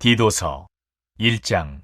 디도서 1장.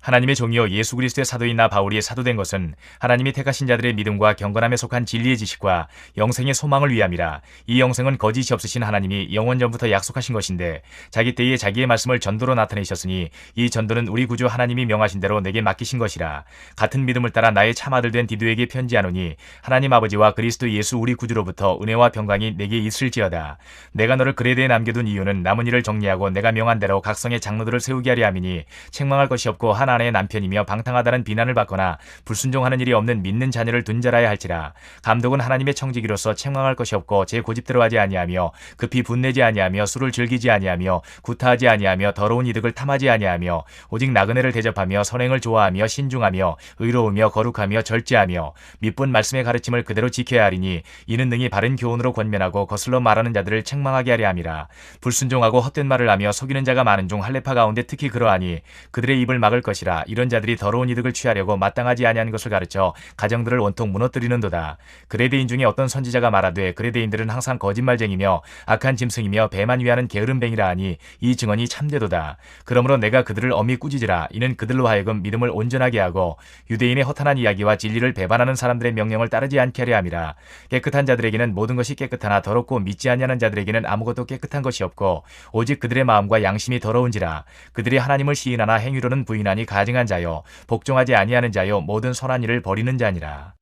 하나님의 종이요 예수 그리스도의 사도인 나 바울이 사도된 것은 하나님이 택하신 자들의 믿음과 경건함에 속한 진리의 지식과 영생의 소망을 위함이라. 이 영생은 거짓이 없으신 하나님이 영원 전부터 약속하신 것인데 자기 때에 자기의 말씀을 전도로 나타내셨으니 이 전도는 우리 구주 하나님이 명하신 대로 내게 맡기신 것이라. 같은 믿음을 따라 나의 참아들 된 디도에게 편지하노니 하나님 아버지와 그리스도 예수 우리 구주로부터 은혜와 평강이 내게 있을지어다. 내가 너를 그레데에 남겨둔 이유는 남은 일을 정리하고 내가 명한 대로 각성의 장로들을 세우게 하려 함이니 책망할 것이 없고 하나 안의 남편이며 방탕하다는 비난을 받거나 불순종하는 일이 없는 믿는 자녀를 둔 자라야 할지라. 감독은 하나님의 청지기로서 책망할 것이 없고 제 고집대로 하지 아니하며 급히 분내지 아니하며 술을 즐기지 아니하며 구타하지 아니하며 더러운 이득을 탐하지 아니하며 오직 나그네를 대접하며 선행을 좋아하며 신중하며 의로우며 거룩하며 절제하며 밑분 말씀의 가르침을 그대로 지켜야 하리니 이는 능히 바른 교훈으로 권면하고 거슬러 말하는 자들을 책망하게 하려 함이라. 불순종하고 헛된 말을 하며 속이는 자가 많은 중 할례파 가운데 특히 그러하니 그들의 입을 막을 것이라. 이런 자들이 더러운 이득을 취하려고 마땅하지 아니한 것을 가르쳐 가정들을 온통 무너뜨리는도다. 그레데인 중에 어떤 선지자가 말하되 그레데인들은 항상 거짓말쟁이며 악한 짐승이며 배만 위하는 게으름뱅이라 하니 이 증언이 참되도다. 그러므로 내가 그들을 엄히 꾸짖으라. 이는 그들로 하여금 믿음을 온전하게 하고 유대인의 허탄한 이야기와 진리를 배반하는 사람들의 명령을 따르지 않게 하려 함이라. 깨끗한 자들에게는 모든 것이 깨끗하나 더럽고 믿지 아니하는 자들에게는 아무것도 깨끗한 것이 없고 오직 그들의 마음과 양심이 더러운지라. 그들이 하나님을 시인하나 행위로는 부인하니 가증한 자요 복종하지 아니하는 자요 모든 선한 일을 버리는 자니라.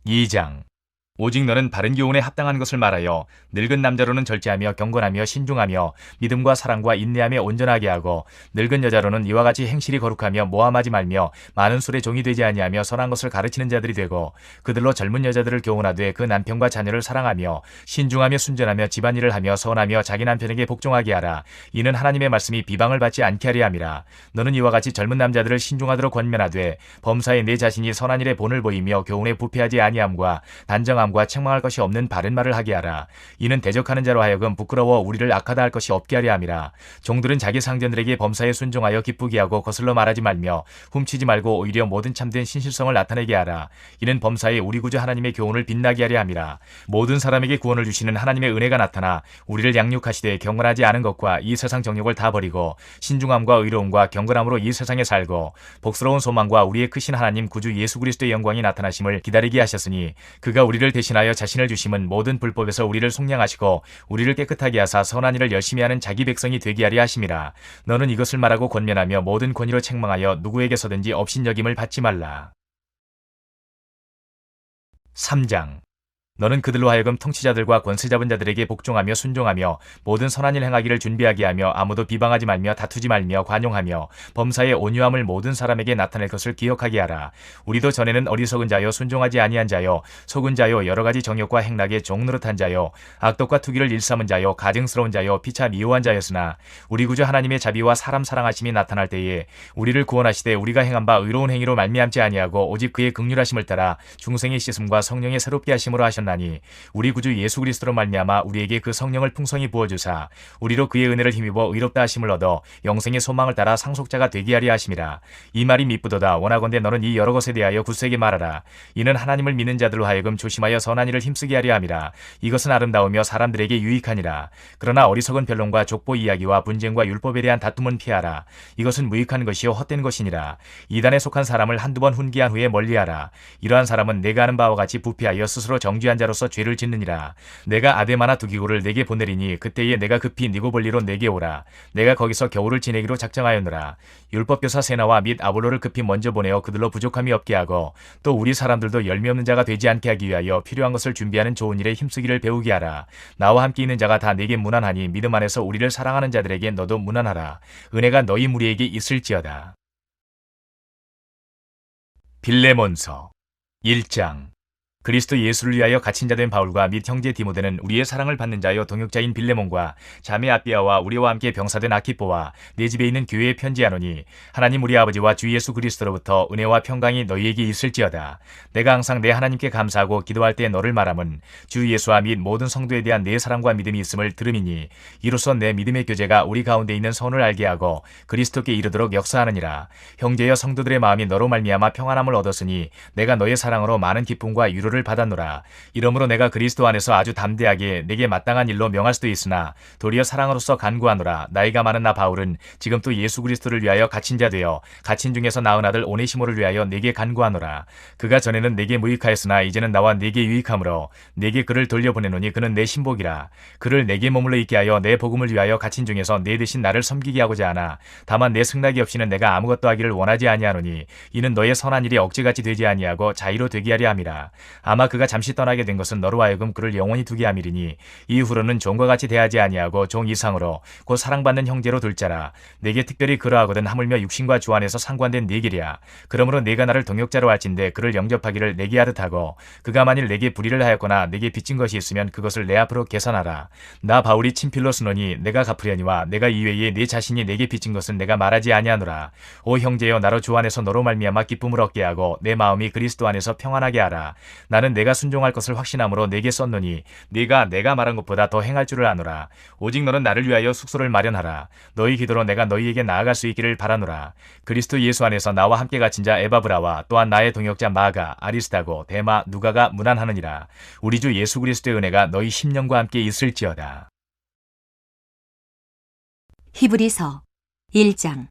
2장. 오직 너는 바른 교훈에 합당한 것을 말하여 늙은 남자로는 절제하며 경건하며 신중하며 믿음과 사랑과 인내하며 온전하게 하고 늙은 여자로는 이와 같이 행실이 거룩하며 모함하지 말며 많은 술의 종이 되지 아니하며 선한 것을 가르치는 자들이 되고 그들로 젊은 여자들을 교훈하되 그 남편과 자녀를 사랑하며 신중하며 순전하며 집안일을 하며 선하며 자기 남편에게 복종하게 하라. 이는 하나님의 말씀이 비방을 받지 않게 하려 함이라. 너는 이와 같이 젊은 남자들을 신중하도록 권면하되 범사에 내 자신이 선한 일에 본을 보이며 교훈에 부패하지 아니함과 단정함과 책망할 것이 없는 바른 말을 하게 하라. 이는 대적하는 자로 하여금 부끄러워 우리를 악하다 할 것이 없게 하려 함이라. 종들은 자기 상전들에게 범사에 순종하여 기쁘게 하고 거슬러 말하지 말며 훔치지 말고 오히려 모든 참된 신실성을 나타내게 하라. 이는 범사에 우리 구주 하나님의 교훈을 빛나게 하려 함이라. 모든 사람에게 구원을 주시는 하나님의 은혜가 나타나 우리를 양육하시되 경건하지 않은 것과 이 세상 정욕을 다 버리고 신중함과 의로움과 경건함으로 이 세상에 살고 복스러운 소망과 우리의 크신 하나님 구주 예수 그리스도의 영광이 나타나심을 기다리게 하셨으니 그가 우리를 대신하여 자신을 주심은 모든 불법에서 우리를 속량하시고 우리를 깨끗하게 하사 선한 일을 열심히 하는 자기 백성이 되게 하려 하심이라. 너는 이것을 말하고 권면하며 모든 권위로 책망하여 누구에게서든지 업신여김을 받지 말라. 3장. 너는 그들로 하여금 통치자들과 권세 잡은 자들에게 복종하며 순종하며 모든 선한 일 행하기를 준비하게 하며 아무도 비방하지 말며 다투지 말며 관용하며 범사의 온유함을 모든 사람에게 나타낼 것을 기억하게 하라. 우리도 전에는 어리석은 자요 순종하지 아니한 자요 속은 자요 여러 가지 정욕과 행락에 종노릇한 자요 악독과 투기를 일삼은 자요 가증스러운 자요 피차 미워한 자였으나 우리 구주 하나님의 자비와 사람 사랑하심이 나타날 때에 우리를 구원하시되 우리가 행한 바 의로운 행위로 말미암지 아니하고 오직 그의 긍휼하심을 따라 중생의 씻음과 성령의 새롭게 하심으로 하셨나니 우리 구주 예수 그리스도로 말미암아 우리에게 그 성령을 풍성히 부어주사 우리로 그의 은혜를 힘입어 의롭다 하심을 얻어 영생의 소망을 따라 상속자가 되게 하려 하심이라. 이 말이 미쁘도다. 원하건대 너는 이 여러 것에 대하여 굳세게 말하라. 이는 하나님을 믿는 자들로 하여금 조심하여 선한 일을 힘쓰게 하려 함이라. 이것은 아름다우며 사람들에게 유익하니라. 그러나 어리석은 변론과 족보 이야기와 분쟁과 율법에 대한 다툼은 피하라. 이것은 무익한 것이요 헛된 것이니라. 이단에 속한 사람을 한두 번 훈계한 후에 멀리하라. 이러한 사람은 내가 아는 바와 같이 부패하여 스스로 정죄한 자로서 죄를 짓느니라. 내가 아데마나 두기고를 내게 보내리니 그때에 내가 급히 니고볼리로 내게 오라. 내가 거기서 겨울을 지내기로 작정하였노라. 율법교사 세나와 및 아볼로를 급히 먼저 보내어 그들로 부족함이 없게 하고 또 우리 사람들도 열매 없는 자가 되지 않게 하기 위하여 필요한 것을 준비하는 좋은 일에 힘쓰기를 배우게 하라. 나와 함께 있는 자가 다 내게 무난하니 믿음 안에서 우리를 사랑하는 자들에게 너도 무난하라. 은혜가 너희 무리에게 있을지어다. 빌레몬서 1장. 그리스도 예수를 위하여 갇힌 자 된 바울과 및 형제 디모데는 우리의 사랑을 받는 자여 동역자인 빌레몬과 자매 아비아와 우리와 함께 병사된 아키뽀와 내 집에 있는 교회에 편지하노니 하나님 우리 아버지와 주 예수 그리스도로부터 은혜와 평강이 너희에게 있을지어다. 내가 항상 내 하나님께 감사하고 기도할 때 너를 말함은 주 예수와 및 모든 성도에 대한 내 사랑과 믿음이 있음을 들음이니 이로써 내 믿음의 교제가 우리 가운데 있는 선을 알게 하고 그리스도께 이르도록 역사하느니라. 형제여 성도들의 마음이 너로 말미암아 평안함을 얻었으니 내가 너의 사랑으로 많은 기쁨과 위로를 위로를 받았노라. 이러므로 내가 그리스도 안에서 아주 담대하게 내게 마땅한 일로 명할 수도 있으나 도리어 사랑으로서 간구하노라. 나이가 많은 나 바울은 지금 또 예수 그리스도를 위하여 갇힌 자 되어 갇힌 중에서 낳은 아들 오네시모를 위하여 내게 간구하노라. 그가 전에는 내게 무익하였으나 이제는 나와 내게 유익하므로 내게 그를 돌려보내노니 그는 내 신복이라. 그를 내게 머물러 있게 하여 내 복음을 위하여 갇힌 중에서 내 대신 나를 섬기게 하고자 하나 다만 내 승낙이 없이는 내가 아무것도 하기를 원하지 아니하노니 이는 너의 선한 일이 억지같이 되지 아니하고 자의로 되게 하려 함이라. 아마 그가 잠시 떠나게 된 것은 너로 하여금 그를 영원히 두게 함이리니 이후로는 종과 같이 대하지 아니하고 종 이상으로 곧 사랑받는 형제로 둘 자라. 내게 특별히 그러하거든 하물며 육신과 주 안에서 상관된 네 길이야. 그러므로 내가 나를 동역자로 할진대 그를 영접하기를 내게 하듯 하고 그가 만일 내게 불의를 하였거나 내게 빚진 것이 있으면 그것을 내 앞으로 계산하라. 나 바울이 친필로 쓰노니 내가 갚으려니와 내가 이외에 네 자신이 내게 빚진 것은 내가 말하지 아니하노라. 오 형제여, 나로 주 안에서 너로 말미암아 기쁨을 얻게 하고 내 마음이 그리스도 안에서 평안하게 하라. 나는 내가 순종할 것을 확신함으로 내게 썼노니 네가 내가 말한 것보다 더 행할 줄을 아노라. 오직 너는 나를 위하여 숙소를 마련하라. 너희 기도로 내가 너희에게 나아갈 수 있기를 바라노라. 그리스도 예수 안에서 나와 함께 갇힌 자 에바브라와 또한 나의 동역자 마가, 아리스다고, 데마, 누가가 문안하느니라. 우리 주 예수 그리스도의 은혜가 너희 심령과 함께 있을지어다. 히브리서 1장.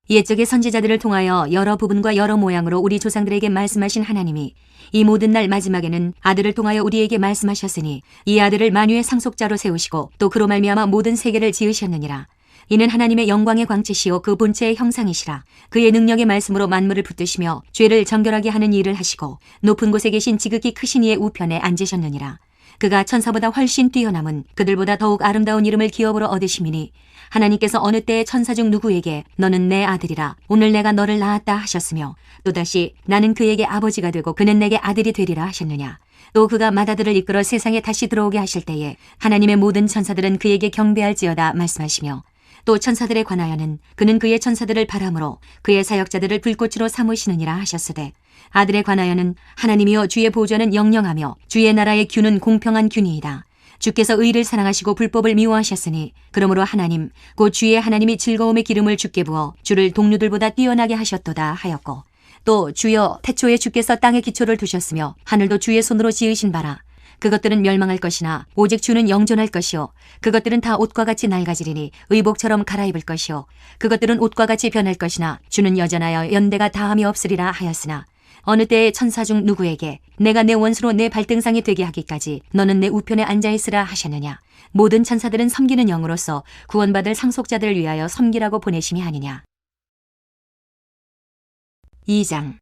옛적의 선지자들을 통하여 여러 부분과 여러 모양으로 우리 조상들에게 말씀하신 하나님이 이 모든 날 마지막에는 아들을 통하여 우리에게 말씀하셨으니 이 아들을 만유의 상속자로 세우시고 또 그로 말미암아 모든 세계를 지으셨느니라. 이는 하나님의 영광의 광채시요 그 본체의 형상이시라. 그의 능력의 말씀으로 만물을 붙드시며 죄를 정결하게 하는 일을 하시고 높은 곳에 계신 지극히 크신 이의 우편에 앉으셨느니라. 그가 천사보다 훨씬 뛰어남은 그들보다 더욱 아름다운 이름을 기업으로 얻으심이니 하나님께서 어느 때에 천사 중 누구에게 너는 내 아들이라 오늘 내가 너를 낳았다 하셨으며 또다시 나는 그에게 아버지가 되고 그는 내게 아들이 되리라 하셨느냐. 또 그가 맏아들을 이끌어 세상에 다시 들어오게 하실 때에 하나님의 모든 천사들은 그에게 경배할지어다 말씀하시며 또 천사들에 관하여는 그는 그의 천사들을 바람으로 그의 사역자들을 불꽃으로 삼으시느니라 하셨으되 아들에 관하여는 하나님이여 주의 보좌는 영영하며 주의 나라의 균은 공평한 균이이다. 주께서 의를 사랑하시고 불법을 미워하셨으니 그러므로 하나님 곧 주의 하나님이 즐거움의 기름을 주께 부어 주를 동료들보다 뛰어나게 하셨도다 하였고 또 주여 태초에 주께서 땅에 기초를 두셨으며 하늘도 주의 손으로 지으신 바라. 그것들은 멸망할 것이나 오직 주는 영존할 것이요 그것들은 다 옷과 같이 낡아지리니 의복처럼 갈아입을 것이요 그것들은 옷과 같이 변할 것이나 주는 여전하여 연대가 다함이 없으리라 하였으나 어느 때에 천사 중 누구에게 내가 내 원수로 내 발등상이 되게 하기까지 너는 내 우편에 앉아있으라 하셨느냐. 모든 천사들은 섬기는 영으로서 구원받을 상속자들을 위하여 섬기라고 보내심이 아니냐. 2장.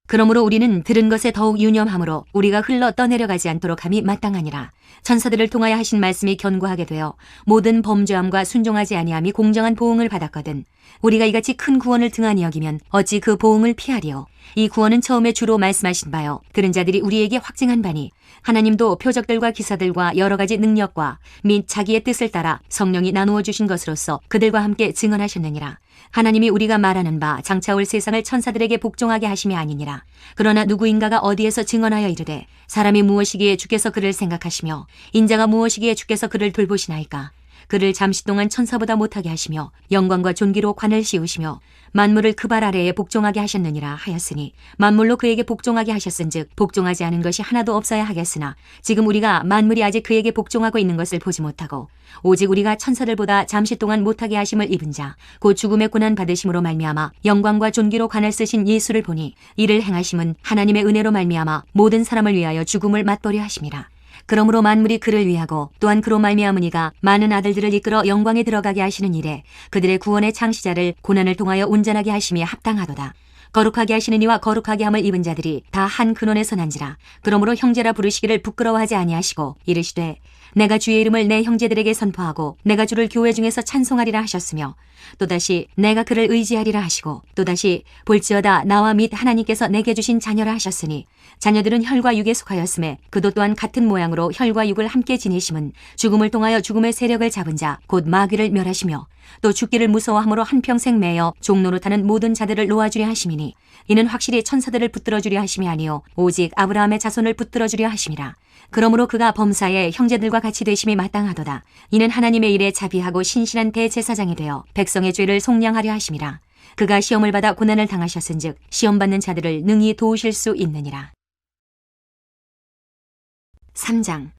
그러므로 우리는 들은 것에 더욱 유념함으로 우리가 흘러 떠내려가지 않도록 함이 마땅하니라. 천사들을 통하여 하신 말씀이 견고하게 되어 모든 범죄함과 순종하지 아니함이 공정한 보응을 받았거든. 우리가 이같이 큰 구원을 등한히 여기면 어찌 그 보응을 피하리요. 이 구원은 처음에 주로 말씀하신 바요 들은 자들이 우리에게 확증한 바니 하나님도 표적들과 기사들과 여러 가지 능력과 및 자기의 뜻을 따라 성령이 나누어 주신 것으로서 그들과 함께 증언하셨느니라. 하나님이 우리가 말하는 바 장차 올 세상을 천사들에게 복종하게 하심이 아니니라. 그러나 누구인가가 어디에서 증언하여 이르되 사람이 무엇이기에 주께서 그를 생각하시며 인자가 무엇이기에 주께서 그를 돌보시나이까. 그를 잠시 동안 천사보다 못하게 하시며 영광과 존귀로 관을 씌우시며 만물을 그 발 아래에 복종하게 하셨느니라 하였으니 만물로 그에게 복종하게 하셨은즉 복종하지 않은 것이 하나도 없어야 하겠으나 지금 우리가 만물이 아직 그에게 복종하고 있는 것을 보지 못하고 오직 우리가 천사들보다 잠시 동안 못하게 하심을 입은 자 곧 죽음의 고난 받으심으로 말미암아 영광과 존귀로 관을 쓰신 예수를 보니 이를 행하심은 하나님의 은혜로 말미암아 모든 사람을 위하여 죽음을 맛보려 하심이라. 그러므로 만물이 그를 위하고 또한 그로 말미암으니가 많은 아들들을 이끌어 영광에 들어가게 하시는 일에 그들의 구원의 창시자를 고난을 통하여 온전하게 하심이 합당하도다. 거룩하게 하시는 이와 거룩하게 함을 입은 자들이 다 한 근원에서 난지라. 그러므로 형제라 부르시기를 부끄러워하지 아니하시고 이르시되 내가 주의 이름을 내 형제들에게 선포하고 내가 주를 교회 중에서 찬송하리라 하셨으며 또다시 내가 그를 의지하리라 하시고 또다시 볼지어다 나와 및 하나님께서 내게 주신 자녀라 하셨으니 자녀들은 혈과 육에 속하였음에 그도 또한 같은 모양으로 혈과 육을 함께 지니심은 죽음을 통하여 죽음의 세력을 잡은 자 곧 마귀를 멸하시며 또 죽기를 무서워함으로 한평생 매여 종노릇하는 모든 자들을 놓아주려 하심이니 이는 확실히 천사들을 붙들어주려 하심이 아니요 오직 아브라함의 자손을 붙들어주려 하심이라. 그러므로 그가 범사에 형제들과 같이 되심이 마땅하도다. 이는 하나님의 일에 자비하고 신실한 대제사장이 되어 백성의 죄를 속량하려 하심이라. 그가 시험을 받아 고난을 당하셨은즉 시험받는 자들을 능히 도우실 수 있느니라. 3장.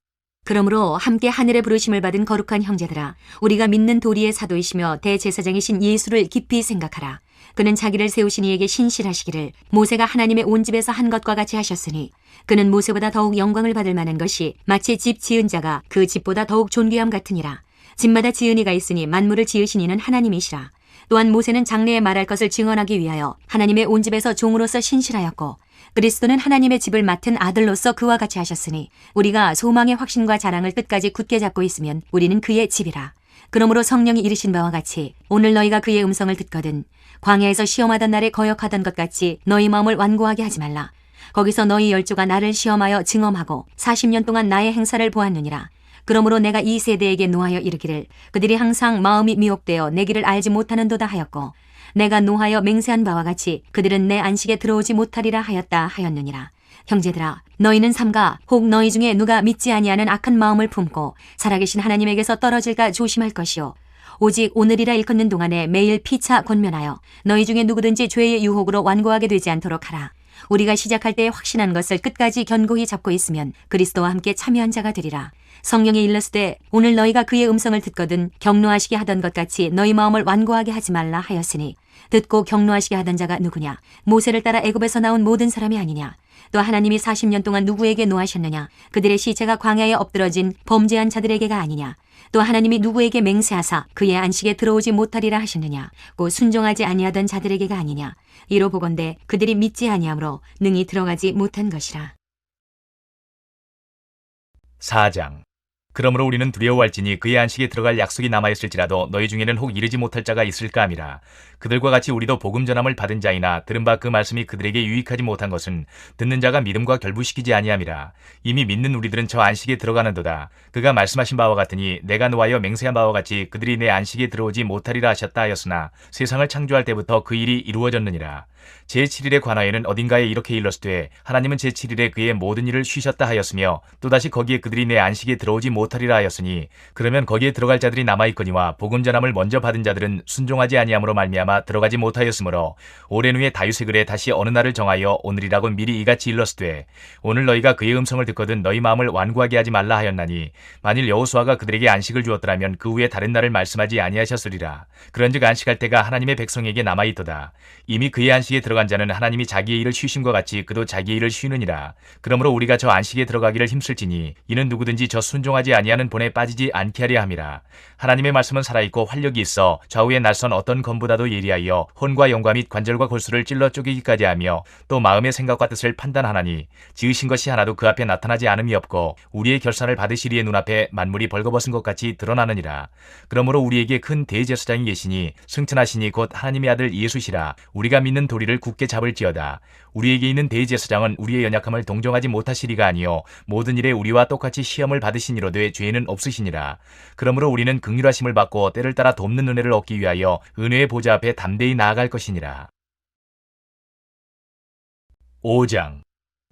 그러므로 함께 하늘의 부르심을 받은 거룩한 형제들아, 우리가 믿는 도리의 사도이시며 대제사장이신 예수를 깊이 생각하라. 그는 자기를 세우신 이에게 신실하시기를 모세가 하나님의 온 집에서 한 것과 같이 하셨으니, 그는 모세보다 더욱 영광을 받을 만한 것이 마치 집 지은 자가 그 집보다 더욱 존귀함 같으니라. 집마다 지은 이가 있으니 만물을 지으신 이는 하나님이시라. 또한 모세는 장래에 말할 것을 증언하기 위하여 하나님의 온 집에서 종으로서 신실하였고, 그리스도는 하나님의 집을 맡은 아들로서 그와 같이 하셨으니, 우리가 소망의 확신과 자랑을 끝까지 굳게 잡고 있으면 우리는 그의 집이라. 그러므로 성령이 이르신 바와 같이 오늘 너희가 그의 음성을 듣거든 광야에서 시험하던 날에 거역하던 것 같이 너희 마음을 완고하게 하지 말라. 거기서 너희 열조가 나를 시험하여 증험하고 40년 동안 나의 행사를 보았느니라. 그러므로 내가 이 세대에게 노하여 이르기를 그들이 항상 마음이 미혹되어 내 길을 알지 못하는도다 하였고, 내가 노하여 맹세한 바와 같이 그들은 내 안식에 들어오지 못하리라 하였다 하였느니라. 형제들아, 너희는 삼가 혹 너희 중에 누가 믿지 아니하는 악한 마음을 품고 살아계신 하나님에게서 떨어질까 조심할 것이요, 오직 오늘이라 일컫는 동안에 매일 피차 권면하여 너희 중에 누구든지 죄의 유혹으로 완고하게 되지 않도록 하라. 우리가 시작할 때에 확신한 것을 끝까지 견고히 잡고 있으면 그리스도와 함께 참여한 자가 되리라. 성령이 일렀으되 오늘 너희가 그의 음성을 듣거든 격노하시게 하던 것 같이 너희 마음을 완고하게 하지 말라 하였으니, 듣고 격노하시게 하던 자가 누구냐? 모세를 따라 애굽에서 나온 모든 사람이 아니냐? 또 하나님이 40년 동안 누구에게 노하셨느냐? 그들의 시체가 광야에 엎드러진 범죄한 자들에게가 아니냐? 또 하나님이 누구에게 맹세하사 그의 안식에 들어오지 못하리라 하셨느냐? 곧 순종하지 아니하던 자들에게가 아니냐? 이로 보건대 그들이 믿지 아니하므로 능히 들어가지 못한 것이라. 4장. 그러므로 우리는 두려워할지니 그의 안식에 들어갈 약속이 남아있을지라도 너희 중에는 혹 이르지 못할 자가 있을까 함이라. 그들과 같이 우리도 복음 전함을 받은 자이나 들은 바 그 말씀이 그들에게 유익하지 못한 것은 듣는 자가 믿음과 결부시키지 아니함이라. 이미 믿는 우리들은 저 안식에 들어가는도다. 그가 말씀하신 바와 같으니 내가 노하여 맹세한 바와 같이 그들이 내 안식에 들어오지 못하리라 하셨다 하였으나 세상을 창조할 때부터 그 일이 이루어졌느니라. 제7일에 관하여는 어딘가에 이렇게 일렀으되 하나님은 제7일에 그의 모든 일을 쉬셨다 하였으며, 또다시 거기에 그들이 내 안식에 들어오지 못하리라 하였으니, 그러면 거기에 들어갈 자들이 남아있거니와 복음 전함을 먼저 받은 자들은 순종하지 아니함으로 말미암아 들어가지 못하였으므로, 오랜 후에 다윗의 글에 다시 어느 날을 정하여 오늘이라고 미리 이같이 일렀으되 오늘 너희가 그의 음성을 듣거든 너희 마음을 완고하게 하지 말라 하였나니, 만일 여호수아가 그들에게 안식을 주었더라면 그 후에 다른 날을 말씀하지 아니하셨으리라. 그런즉 안식할 때가 하나님의 백성에게 남아있도다. 이미 그의 안식에 들어간 자는 하나님이 자기의 일을 쉬심과 같이 그도 자기의 일을 쉬느니라. 그러므로 우리가 저 안식에 들어가기를 힘쓸지니 이는 누구든지 저 순종하지 아니하는 본에 빠지지 않게 하려 함이라. 하나님의 말씀은 살아있고 활력이 있어 좌우에 날선 어떤 검보다도 예리하여 혼과 영과 및 관절과 골수를 찔러 쪼개기까지 하며 또 마음의 생각과 뜻을 판단하나니, 지으신 것이 하나도 그 앞에 나타나지 않음이 없고 우리의 결산을 받으시리의 눈앞에 만물이 벌거벗은 것 같이 드러나느니라. 그러므로 우리에게 큰 대제사장이 계시니 승천하시니 곧 하나님의 아들 예수시라. 우리가 믿는 도리를 굳게 잡을지어다. 우리에게 있는 대제사장은 우리의 연약함을 동정하지 못하시리가 아니요 모든 일에 우리와 똑같이 시험을 받으시니로되 죄는 없으시니라. 그러므로 우리는 긍휼하심을 받고 때를 따라 돕는 은혜를 얻기 위하여 은혜의 보좌 앞에 담대히 나아갈 것이니라. 5장.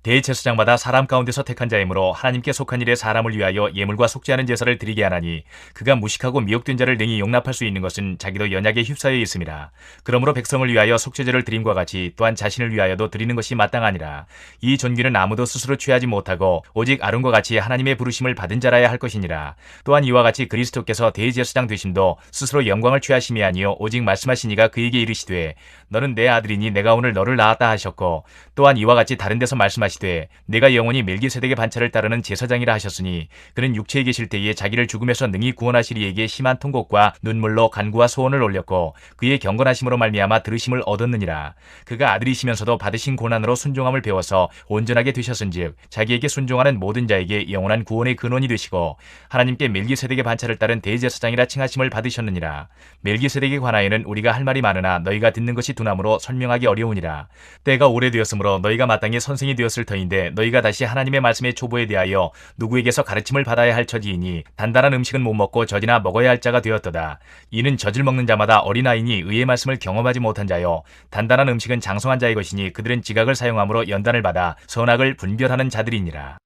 대제사장마다 사람 가운데서 택한 자이므로 하나님께 속한 일에 사람을 위하여 예물과 속죄하는 제사를 드리게 하나니, 그가 무식하고 미혹된 자를 능히 용납할 수 있는 것은 자기도 연약에 휩싸여 있음이라. 그러므로 백성을 위하여 속죄제를 드림과 같이 또한 자신을 위하여도 드리는 것이 마땅하니라. 이 존귀는 아무도 스스로 취하지 못하고 오직 아론과 같이 하나님의 부르심을 받은 자라야 할 것이니라. 또한 이와 같이 그리스도께서 대제사장 되심도 스스로 영광을 취하심이 아니요 오직 말씀하시니가 그에게 이르시되 너는 내 아들이니 내가 오늘 너를 낳았다 하셨고, 또한 이와 같이 다른 데서 말씀하시되 내가 영원히 멜기세덱의 반차를 따르는 제사장이라 하셨으니, 그는 육체에 계실 때에 자기를 죽음에서 능히 구원하실 이에게 심한 통곡과 눈물로 간구와 소원을 올렸고 그의 경건하심으로 말미암아 들으심을 얻었느니라. 그가 아들이시면서도 받으신 고난으로 순종함을 배워서 온전하게 되셨은즉 자기에게 순종하는 모든 자에게 영원한 구원의 근원이 되시고 하나님께 멜기세덱의 반차를 따른 대제사장이라 칭하심을 받으셨느니라. 멜기세덱에 관하여는 우리가 할 말이 많으나 너희가 듣는 것이 둔함으로 설명하기 어려우니라. 때가 오래되었으므로 너희가 마땅히 선생이 되었을 터인데 너희가 다시 하나님의 말씀의 초보에 대하여 누구에게서 가르침을 받아야 할 처지이니 단단한 음식은 못 먹고 젖이나 먹어야 할 자가 되었도다. 이는 젖을 먹는 자마다 어린아이니 의의 말씀을 경험하지 못한 자요 단단한 음식은 장성한 자의 것이니 그들은 지각을 사용함으로 연단을 받아 선악을 분별하는 자들이니라.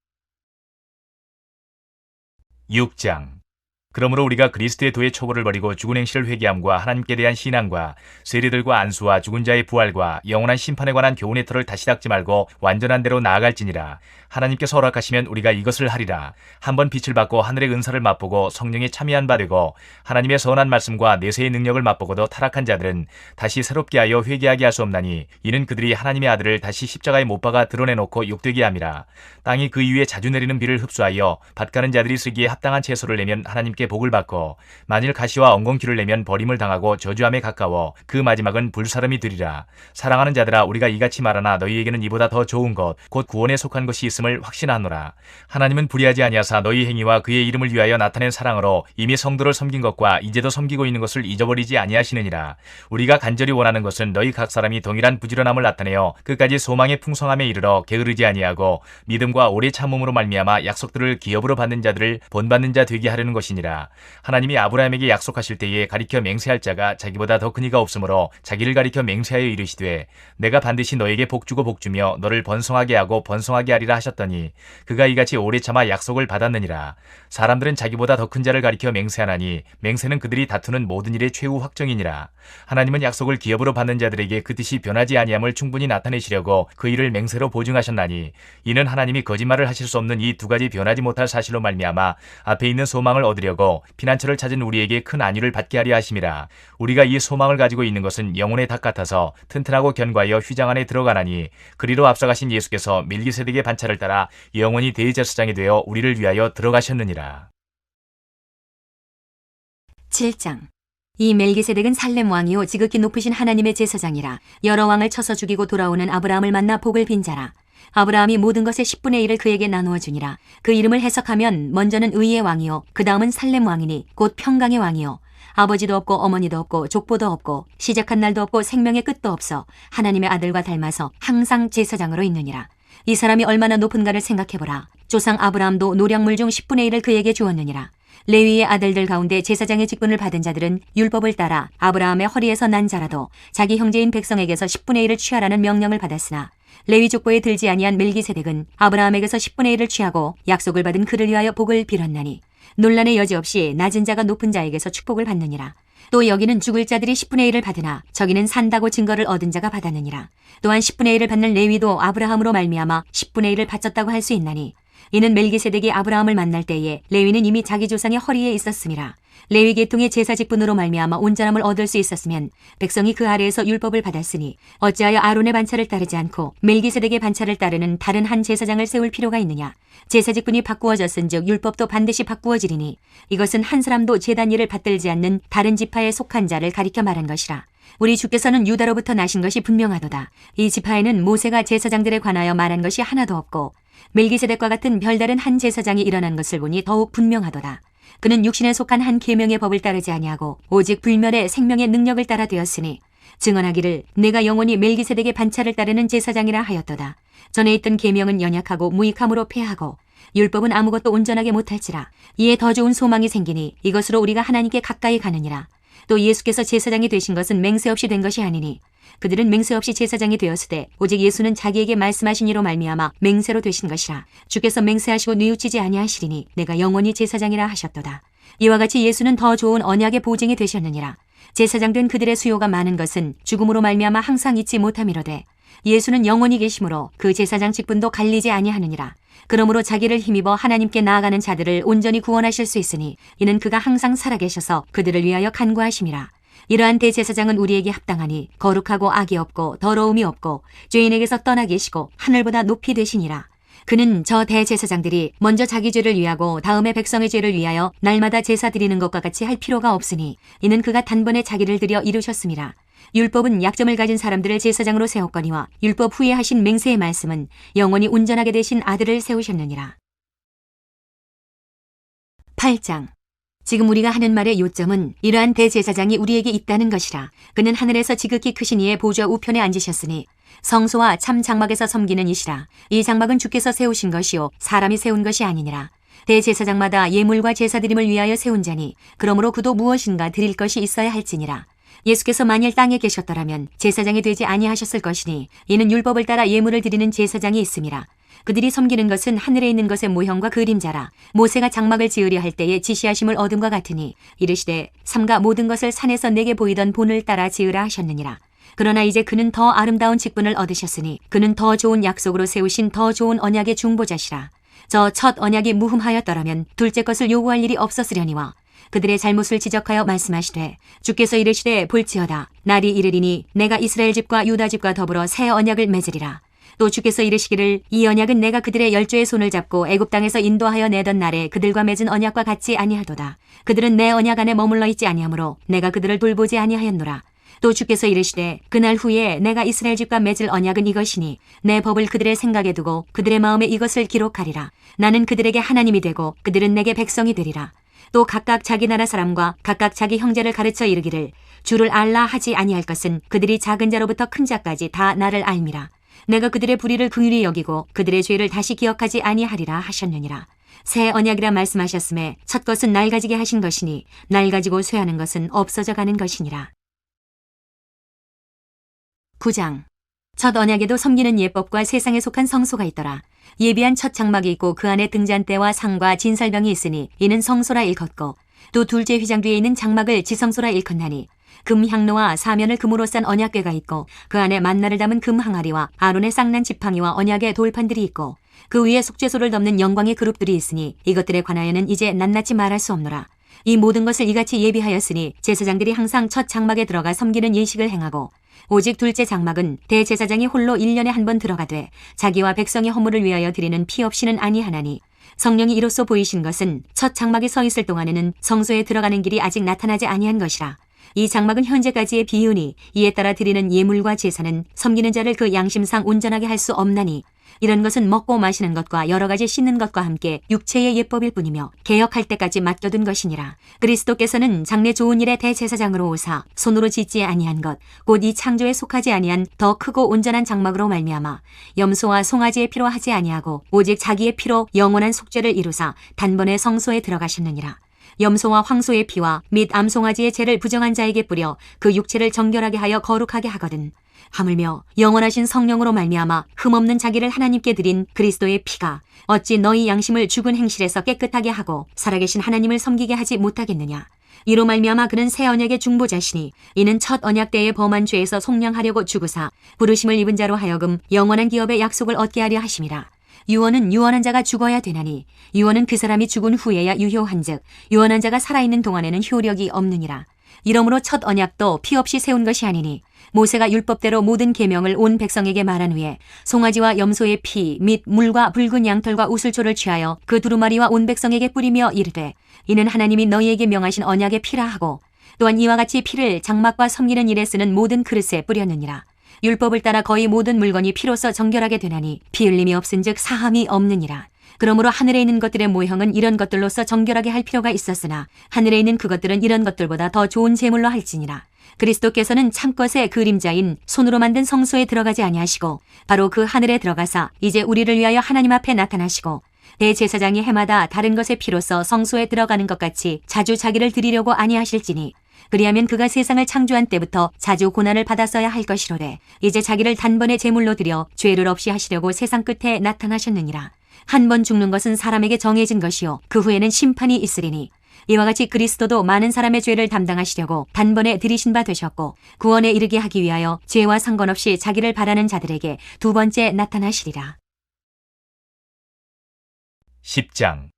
6장. 그러므로 우리가 그리스도의 도의 초보를 버리고 죽은 행실을 회개함과 하나님께 대한 신앙과 세례들과 안수와 죽은 자의 부활과 영원한 심판에 관한 교훈의 틀을 다시 닦지 말고 완전한 대로 나아갈지니라. 하나님께서 허락하시면 우리가 이것을 하리라. 한번 빛을 받고 하늘의 은사를 맛보고 성령에 참여한 바 되고 하나님의 선한 말씀과 내세의 능력을 맛보고도 타락한 자들은 다시 새롭게 하여 회개하게 할 수 없나니 이는 그들이 하나님의 아들을 다시 십자가에 못 박아 드러내놓고 욕되게 함이라. 땅이 그 이후에 자주 내리는 비를 흡수하여 밭가는 자들이 쓰기에 합당한 채소를 내면 하나님께 복을 받고 만일 가시와 엉겅퀴를 내면 버림을 당하고 저주함에 가까워 그 마지막은 불사름이 되리라. 사랑하는 자들아, 우리가 이같이 말하나 너희에게는 이보다 더 좋은 것 곧 구원에 속한 것이 있음을 확신하노라. 하나님은 불의하지 아니하사 너희 행위와 그의 이름을 위하여 나타낸 사랑으로 이미 성도를 섬긴 것과 이제도 섬기고 있는 것을 잊어버리지 아니하시느니라. 우리가 간절히 원하는 것은 너희 각 사람이 동일한 부지런함을 나타내어 끝까지 소망의 풍성함에 이르러 게으르지 아니하고 믿음과 오래 참음으로 말미암아 약속들을 기업으로 받는 자들을 본받는 자 되게 하려는 것이니라. 하나님이 아브라함에게 약속하실 때에 가리켜 맹세할 자가 자기보다 더 큰 이가 없으므로 자기를 가리켜 맹세하여 이르시되 내가 반드시 너에게 복주고 복주며 너를 번성하게 하고 번성하게 하리라 하셨더니 그가 이같이 오래 참아 약속을 받았느니라. 사람들은 자기보다 더 큰 자를 가리켜 맹세하나니 맹세는 그들이 다투는 모든 일의 최후 확정이니라. 하나님은 약속을 기업으로 받는 자들에게 그 뜻이 변하지 아니함을 충분히 나타내시려고 그 일을 맹세로 보증하셨나니 이는 하나님이 거짓말을 하실 수 없는 이 두 가지 변하지 못할 사실로 말미암아 앞에 있는 소망을 얻으려고 피난처를 찾은 우리에게 큰 안위를 받게 하려 하심이라. 우리가 이 소망을 가지고 있는 것은 영혼의 닭 같아서 튼튼하고 견고하여 휘장 안에 들어가나니 그리로 앞서가신 예수께서 멜기세덱의 반차를 따라 영원히 대제사장이 되어 우리를 위하여 들어가셨느니라. 7장. 이 멜기세덱은 살렘 왕이요 지극히 높으신 하나님의 제사장이라. 여러 왕을 쳐서 죽이고 돌아오는 아브라함을 만나 복을 빈 자라. 아브라함이 모든 것의 10분의 1을 그에게 나누어 주니라. 그 이름을 해석하면 먼저는 의의 왕이요 그 다음은 살렘 왕이니 곧 평강의 왕이요 아버지도 없고 어머니도 없고 족보도 없고 시작한 날도 없고 생명의 끝도 없어 하나님의 아들과 닮아서 항상 제사장으로 있느니라. 이 사람이 얼마나 높은가를 생각해보라. 조상 아브라함도 노량물 중 10분의 1을 그에게 주었느니라. 레위의 아들들 가운데 제사장의 직분을 받은 자들은 율법을 따라 아브라함의 허리에서 난 자라도 자기 형제인 백성에게서 10분의 1을 취하라는 명령을 받았으나 레위 족보에 들지 아니한 멜기세덱은 아브라함에게서 10분의 1을 취하고 약속을 받은 그를 위하여 복을 빌었나니 논란의 여지 없이 낮은 자가 높은 자에게서 축복을 받느니라. 또 여기는 죽을 자들이 10분의 1을 받으나 저기는 산다고 증거를 얻은 자가 받았느니라. 또한 10분의 1을 받는 레위도 아브라함으로 말미암아 10분의 1을 바쳤다고 할 수 있나니 이는 멜기세덱이 아브라함을 만날 때에 레위는 이미 자기 조상의 허리에 있었음이라. 레위 계통의 제사 직분으로 말미암아 온전함을 얻을 수 있었으면 백성이 그 아래에서 율법을 받았으니 어찌하여 아론의 반차를 따르지 않고 멜기세덱의 반차를 따르는 다른 한 제사장을 세울 필요가 있느냐. 제사 직분이 바꾸어졌은즉 율법도 반드시 바꾸어지리니 이것은 한 사람도 제단 일을 받들지 않는 다른 지파에 속한 자를 가리켜 말한 것이라. 우리 주께서는 유다로부터 나신 것이 분명하도다. 이 지파에는 모세가 제사장들에 관하여 말한 것이 하나도 없고 멜기세덱과 같은 별다른 한 제사장이 일어난 것을 보니 더욱 분명하도다. 그는 육신에 속한 한 계명의 법을 따르지 아니하고 오직 불멸의 생명의 능력을 따라 되었으니 증언하기를 내가 영원히 멜기세덱의 반차를 따르는 제사장이라 하였도다. 전에 있던 계명은 연약하고 무익함으로 패하고 율법은 아무것도 온전하게 못할지라. 이에 더 좋은 소망이 생기니 이것으로 우리가 하나님께 가까이 가느니라. 또 예수께서 제사장이 되신 것은 맹세 없이 된 것이 아니니 그들은 맹세 없이 제사장이 되었으되 오직 예수는 자기에게 말씀하신 이로 말미암아 맹세로 되신 것이라. 주께서 맹세하시고 뉘우치지 아니하시리니 내가 영원히 제사장이라 하셨도다. 이와 같이 예수는 더 좋은 언약의 보증이 되셨느니라. 제사장 된 그들의 수요가 많은 것은 죽음으로 말미암아 항상 잊지 못함이로되 예수는 영원히 계심으로 그 제사장 직분도 갈리지 아니하느니라. 그러므로 자기를 힘입어 하나님께 나아가는 자들을 온전히 구원하실 수 있으니 이는 그가 항상 살아계셔서 그들을 위하여 간구하심이라. 이러한 대제사장은 우리에게 합당하니 거룩하고 악이 없고 더러움이 없고 죄인에게서 떠나 계시고 하늘보다 높이 되시니라. 그는 저 대제사장들이 먼저 자기 죄를 위하고 다음에 백성의 죄를 위하여 날마다 제사 드리는 것과 같이 할 필요가 없으니 이는 그가 단번에 자기를 들여 이루셨음이라. 율법은 약점을 가진 사람들을 제사장으로 세웠거니와 율법 후에 하신 맹세의 말씀은 영원히 온전하게 되신 아들을 세우셨느니라. 8장. 지금 우리가 하는 말의 요점은 이러한 대제사장이 우리에게 있다는 것이라. 그는 하늘에서 지극히 크신 이의 보좌 우편에 앉으셨으니 성소와 참 장막에서 섬기는 이시라. 이 장막은 주께서 세우신 것이요 사람이 세운 것이 아니니라. 대제사장마다 예물과 제사드림을 위하여 세운 자니 그러므로 그도 무엇인가 드릴 것이 있어야 할지니라. 예수께서 만일 땅에 계셨더라면 제사장이 되지 아니하셨을 것이니 이는 율법을 따라 예물을 드리는 제사장이 있음이라. 그들이 섬기는 것은 하늘에 있는 것의 모형과 그림자라. 모세가 장막을 지으려 할 때에 지시하심을 얻음과 같으니 이르시되 삼가 모든 것을 산에서 내게 보이던 본을 따라 지으라 하셨느니라. 그러나 이제 그는 더 아름다운 직분을 얻으셨으니 그는 더 좋은 약속으로 세우신 더 좋은 언약의 중보자시라. 저 첫 언약이 무흠하였더라면 둘째 것을 요구할 일이 없었으려니와 그들의 잘못을 지적하여 말씀하시되 주께서 이르시되 볼지어다 날이 이르리니 내가 이스라엘 집과 유다 집과 더불어 새 언약을 맺으리라. 또 주께서 이르시기를 이 언약은 내가 그들의 열조의 손을 잡고 애굽 땅에서 인도하여 내던 날에 그들과 맺은 언약과 같지 아니하도다. 그들은 내 언약 안에 머물러 있지 아니하므로 내가 그들을 돌보지 아니하였노라. 또 주께서 이르시되 그날 후에 내가 이스라엘 집과 맺을 언약은 이것이니 내 법을 그들의 생각에 두고 그들의 마음에 이것을 기록하리라. 나는 그들에게 하나님이 되고 그들은 내게 백성이 되리라. 또 각각 자기 나라 사람과 각각 자기 형제를 가르쳐 이르기를 주를 알라 하지 아니할 것은 그들이 작은 자로부터 큰 자까지 다 나를 알미라. 내가 그들의 불의를 긍휼히 여기고 그들의 죄를 다시 기억하지 아니하리라 하셨느니라. 새 언약이라 말씀하셨음에 첫 것은 낡아지게 하신 것이니 낡아지고 쇠하는 것은 없어져 가는 것이니라. 9장. 첫 언약에도 섬기는 예법과 세상에 속한 성소가 있더라. 예비한 첫 장막이 있고 그 안에 등잔대와 상과 진설병이 있으니 이는 성소라 일컫고 또 둘째 휘장 뒤에 있는 장막을 지성소라 일컫나니 금 향로와 사면을 금으로 싼 언약궤가 있고 그 안에 만나를 담은 금 항아리와 아론의 쌍난 지팡이와 언약의 돌판들이 있고 그 위에 속죄소를 덮는 영광의 그룹들이 있으니 이것들에 관하여는 이제 낱낱이 말할 수 없노라. 이 모든 것을 이같이 예비하였으니 제사장들이 항상 첫 장막에 들어가 섬기는 예식을 행하고 오직 둘째 장막은 대제사장이 홀로 1년에 한 번 들어가되 자기와 백성의 허물을 위하여 드리는 피 없이는 아니하나니 성령이 이로써 보이신 것은 첫 장막에 서 있을 동안에는 성소에 들어가는 길이 아직 나타나지 아니한 것이라. 이 장막은 현재까지의 비유니 이에 따라 드리는 예물과 제사는 섬기는 자를 그 양심상 온전하게 할 수 없나니 이런 것은 먹고 마시는 것과 여러 가지 씻는 것과 함께 육체의 예법일 뿐이며 개혁할 때까지 맡겨둔 것이니라. 그리스도께서는 장래 좋은 일의 대제사장으로 오사 손으로 짓지 아니한 것 곧 이 창조에 속하지 아니한 더 크고 온전한 장막으로 말미암아 염소와 송아지의 피로 하지 아니하고 오직 자기의 피로 영원한 속죄를 이루사 단번에 성소에 들어가셨느니라. 염소와 황소의 피와 및 암송아지의 죄를 부정한 자에게 뿌려 그 육체를 정결하게 하여 거룩하게 하거든. 하물며 영원하신 성령으로 말미암아 흠없는 자기를 하나님께 드린 그리스도의 피가 어찌 너희 양심을 죽은 행실에서 깨끗하게 하고 살아계신 하나님을 섬기게 하지 못하겠느냐. 이로 말미암아 그는 새 언약의 중보자시니 이는 첫 언약 때에 범한 죄에서 속량하려고 죽으사 부르심을 입은 자로 하여금 영원한 기업의 약속을 얻게 하려 하심이라. 유언은 유언한 자가 죽어야 되나니 유언은 그 사람이 죽은 후에야 유효한즉 유언한 자가 살아있는 동안에는 효력이 없느니라. 이러므로 첫 언약도 피 없이 세운 것이 아니니 모세가 율법대로 모든 계명을 온 백성에게 말한 후에 송아지와 염소의 피 및 물과 붉은 양털과 우슬초를 취하여 그 두루마리와 온 백성에게 뿌리며 이르되 이는 하나님이 너희에게 명하신 언약의 피라 하고 또한 이와 같이 피를 장막과 섬기는 일에 쓰는 모든 그릇에 뿌렸느니라. 율법을 따라 거의 모든 물건이 피로써 정결하게 되나니 피 흘림이 없은즉 사함이 없느니라. 그러므로 하늘에 있는 것들의 모형은 이런 것들로서 정결하게 할 필요가 있었으나 하늘에 있는 그것들은 이런 것들보다 더 좋은 제물로 할지니라. 그리스도께서는 참것의 그림자인 손으로 만든 성소에 들어가지 아니하시고 바로 그 하늘에 들어가사 이제 우리를 위하여 하나님 앞에 나타나시고 대제사장이 해마다 다른 것의 피로써 성소에 들어가는 것 같이 자주 자기를 드리려고 아니하실지니 그리하면 그가 세상을 창조한 때부터 자주 고난을 받았어야 할 것이로되 이제 자기를 단번에 제물로 드려 죄를 없이 하시려고 세상 끝에 나타나셨느니라. 한 번 죽는 것은 사람에게 정해진 것이요 그 후에는 심판이 있으리니 이와 같이 그리스도도 많은 사람의 죄를 담당하시려고 단번에 들이신 바 되셨고 구원에 이르게 하기 위하여 죄와 상관없이 자기를 바라는 자들에게 두 번째 나타나시리라. 10장.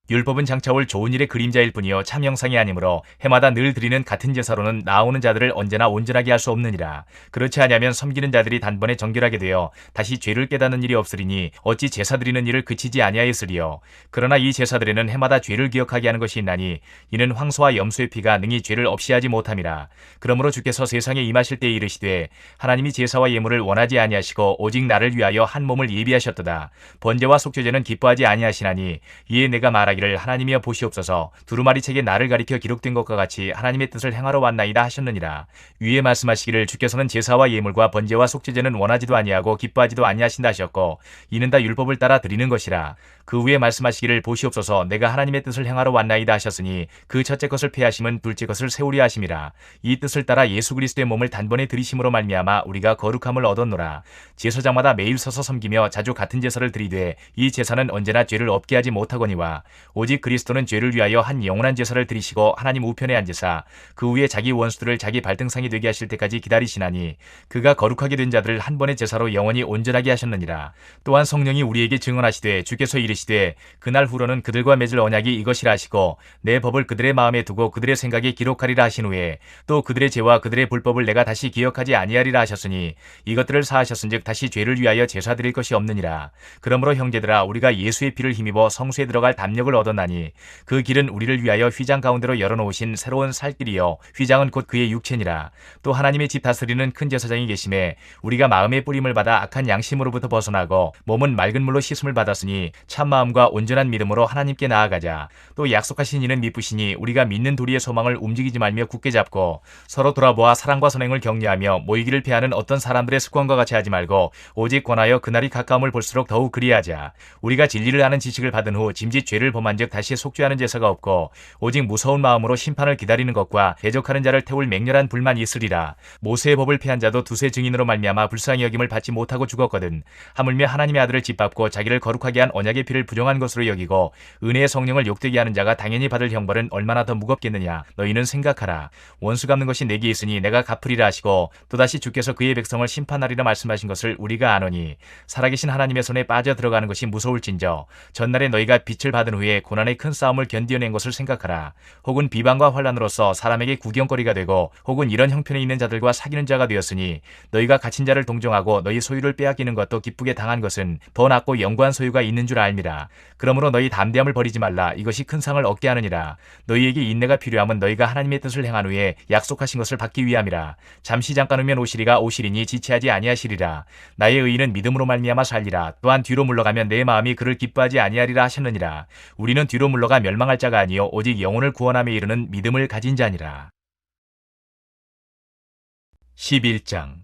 율법은 장차 올 좋은 일의 그림자일 뿐이요 참 형상이 아니므로 해마다 늘 드리는 같은 제사로는 나오는 자들을 언제나 온전하게 할 수 없느니라. 그렇지 아니하면 섬기는 자들이 단번에 정결하게 되어 다시 죄를 깨닫는 일이 없으리니 어찌 제사 드리는 일을 그치지 아니하였으리요. 그러나 이 제사들에는 해마다 죄를 기억하게 하는 것이 있나니 이는 황소와 염소의 피가 능히 죄를 없이 하지 못함이라. 그러므로 주께서 세상에 임하실 때에 이르시되 하나님이 제사와 예물을 원하지 아니하시고 오직 나를 위하여 한 몸을 예비하셨도다. 번제와 속죄제는 기뻐하지 아니하시나니 이에 내가 말하기를 말씀하시기를 하나님이여 보시옵소서 두루마리 책에 나를 가리켜 기록된 것과 같이 하나님의 뜻을 행하러 왔나이다 하셨느니라. 위에 말씀하시기를 주께서는 제사와 예물과 번제와 속죄제는 원하지도 아니하고 기뻐하지도 아니하신다 하셨고 이는 다 율법을 따라 드리는 것이라. 그 후에 말씀하시기를 보시옵소서 내가 하나님의 뜻을 행하러 왔나이다 하셨으니 그 첫째 것을 폐하심은 둘째 것을 세우려 하심이라. 이 뜻을 따라 예수 그리스도의 몸을 단번에 들이심으로 말미암아 우리가 거룩함을 얻었노라. 제사장마다 매일 서서 섬기며 자주 같은 제사를 드리되 이 제사는 언제나 죄를 없게 하지 못하거니와 오직 그리스도는 죄를 위하여 한 영원한 제사를 드리시고 하나님 우편에 앉으사 그 후에 자기 원수들을 자기 발등상이 되게 하실 때까지 기다리시나니 그가 거룩하게 된 자들을 한 번의 제사로 영원히 온전하게 하셨느니라. 또한 성령이 우리에게 증언하시되 주께서 이르시되 그날 후로는 그들과 맺을 언약이 이것이라 하시고 내 법을 그들의 마음에 두고 그들의 생각에 기록하리라 하신 후에 또 그들의 죄와 그들의 불법을 내가 다시 기억하지 아니하리라 하셨으니 이것들을 사하셨은즉 다시 죄를 위하여 제사 드릴 것이 없느니라. 그러므로 형제들아 우리가 예수의 피를 힘입어 성수에 들어갈 담력을 얻었나니 그 길은 우리를 위하여 휘장 가운데로 열어놓으신 새로운 살길이요 휘장은 곧 그의 육체니라. 또 하나님의 집 다스리는 큰 제사장이 계심에 우리가 마음의 뿌림을 받아 악한 양심으로부터 벗어나고 몸은 맑은 물로 씻음을 받았으니 참 마음과 온전한 믿음으로 하나님께 나아가자. 또 약속하신 이는 미쁘시니 우리가 믿는 도리의 소망을 움직이지 말며 굳게 잡고 서로 돌아보아 사랑과 선행을 격려하며 모이기를 피하는 어떤 사람들의 습관과 같이 하지 말고 오직 권하여 그날이 가까움을 볼수록 더욱 그리하자. 우리가 진리를 아는 지식을 받은 후 짐짓 죄를 범한즉 다시 속죄하는 제사가 없고 오직 무서운 마음으로 심판을 기다리는 것과 대적하는 자를 태울 맹렬한 불만 있으리라. 모세의 법을 폐한 자도 두세 증인으로 말미암아 불쌍히 여김을 받지 못하고 죽었거든. 하물며 하나님의 아들을 짓밟고 자기를 거룩하게 한 언약의 피를 부정한 것으로 여기고 은혜의 성령을 욕되게 하는 자가 당연히 받을 형벌은 얼마나 더 무겁겠느냐. 너희는 생각하라. 원수 갚는 것이 내게 있으니 내가 갚으리라 하시고 또다시 주께서 그의 백성을 심판하리라 말씀하신 것을 우리가 아노니 살아계신 하나님의 손에 빠져 들어가는 것이 무서울진저 전날에 너희가 빛을 받은 후에 고난의 큰 싸움을 견디어낸 것을 생각하라. 혹은 비방과 환란으로서 사람에게 구경거리가 되고 혹은 이런 형편에 있는 자들과 사귀는 자가 되었으니 너희가 갇힌 자를 동정하고 너희 소유를 빼앗기는 것도 기쁘게 당한 것은 더 낫고 영구한 소유가 있는 줄 알미라. 그러므로 너희 담대함을 버리지 말라. 이것이 큰 상을 얻게 하느니라. 너희에게 인내가 필요함은 너희가 하나님의 뜻을 행한 후에 약속하신 것을 받기 위함이라. 잠시 잠깐 후면 오시리가 오시리니 지체하지 아니하시리라. 나의 의인은 믿음으로 말미암아 살리라. 또한 뒤로 물러가면 내 마음이 그를 기뻐하지 아니하리라 하셨느니라. 우리는 뒤로 물러가 멸망할 자가 아니요 오직 영혼을 구원함에 이르는 믿음을 가진 자니라. 11장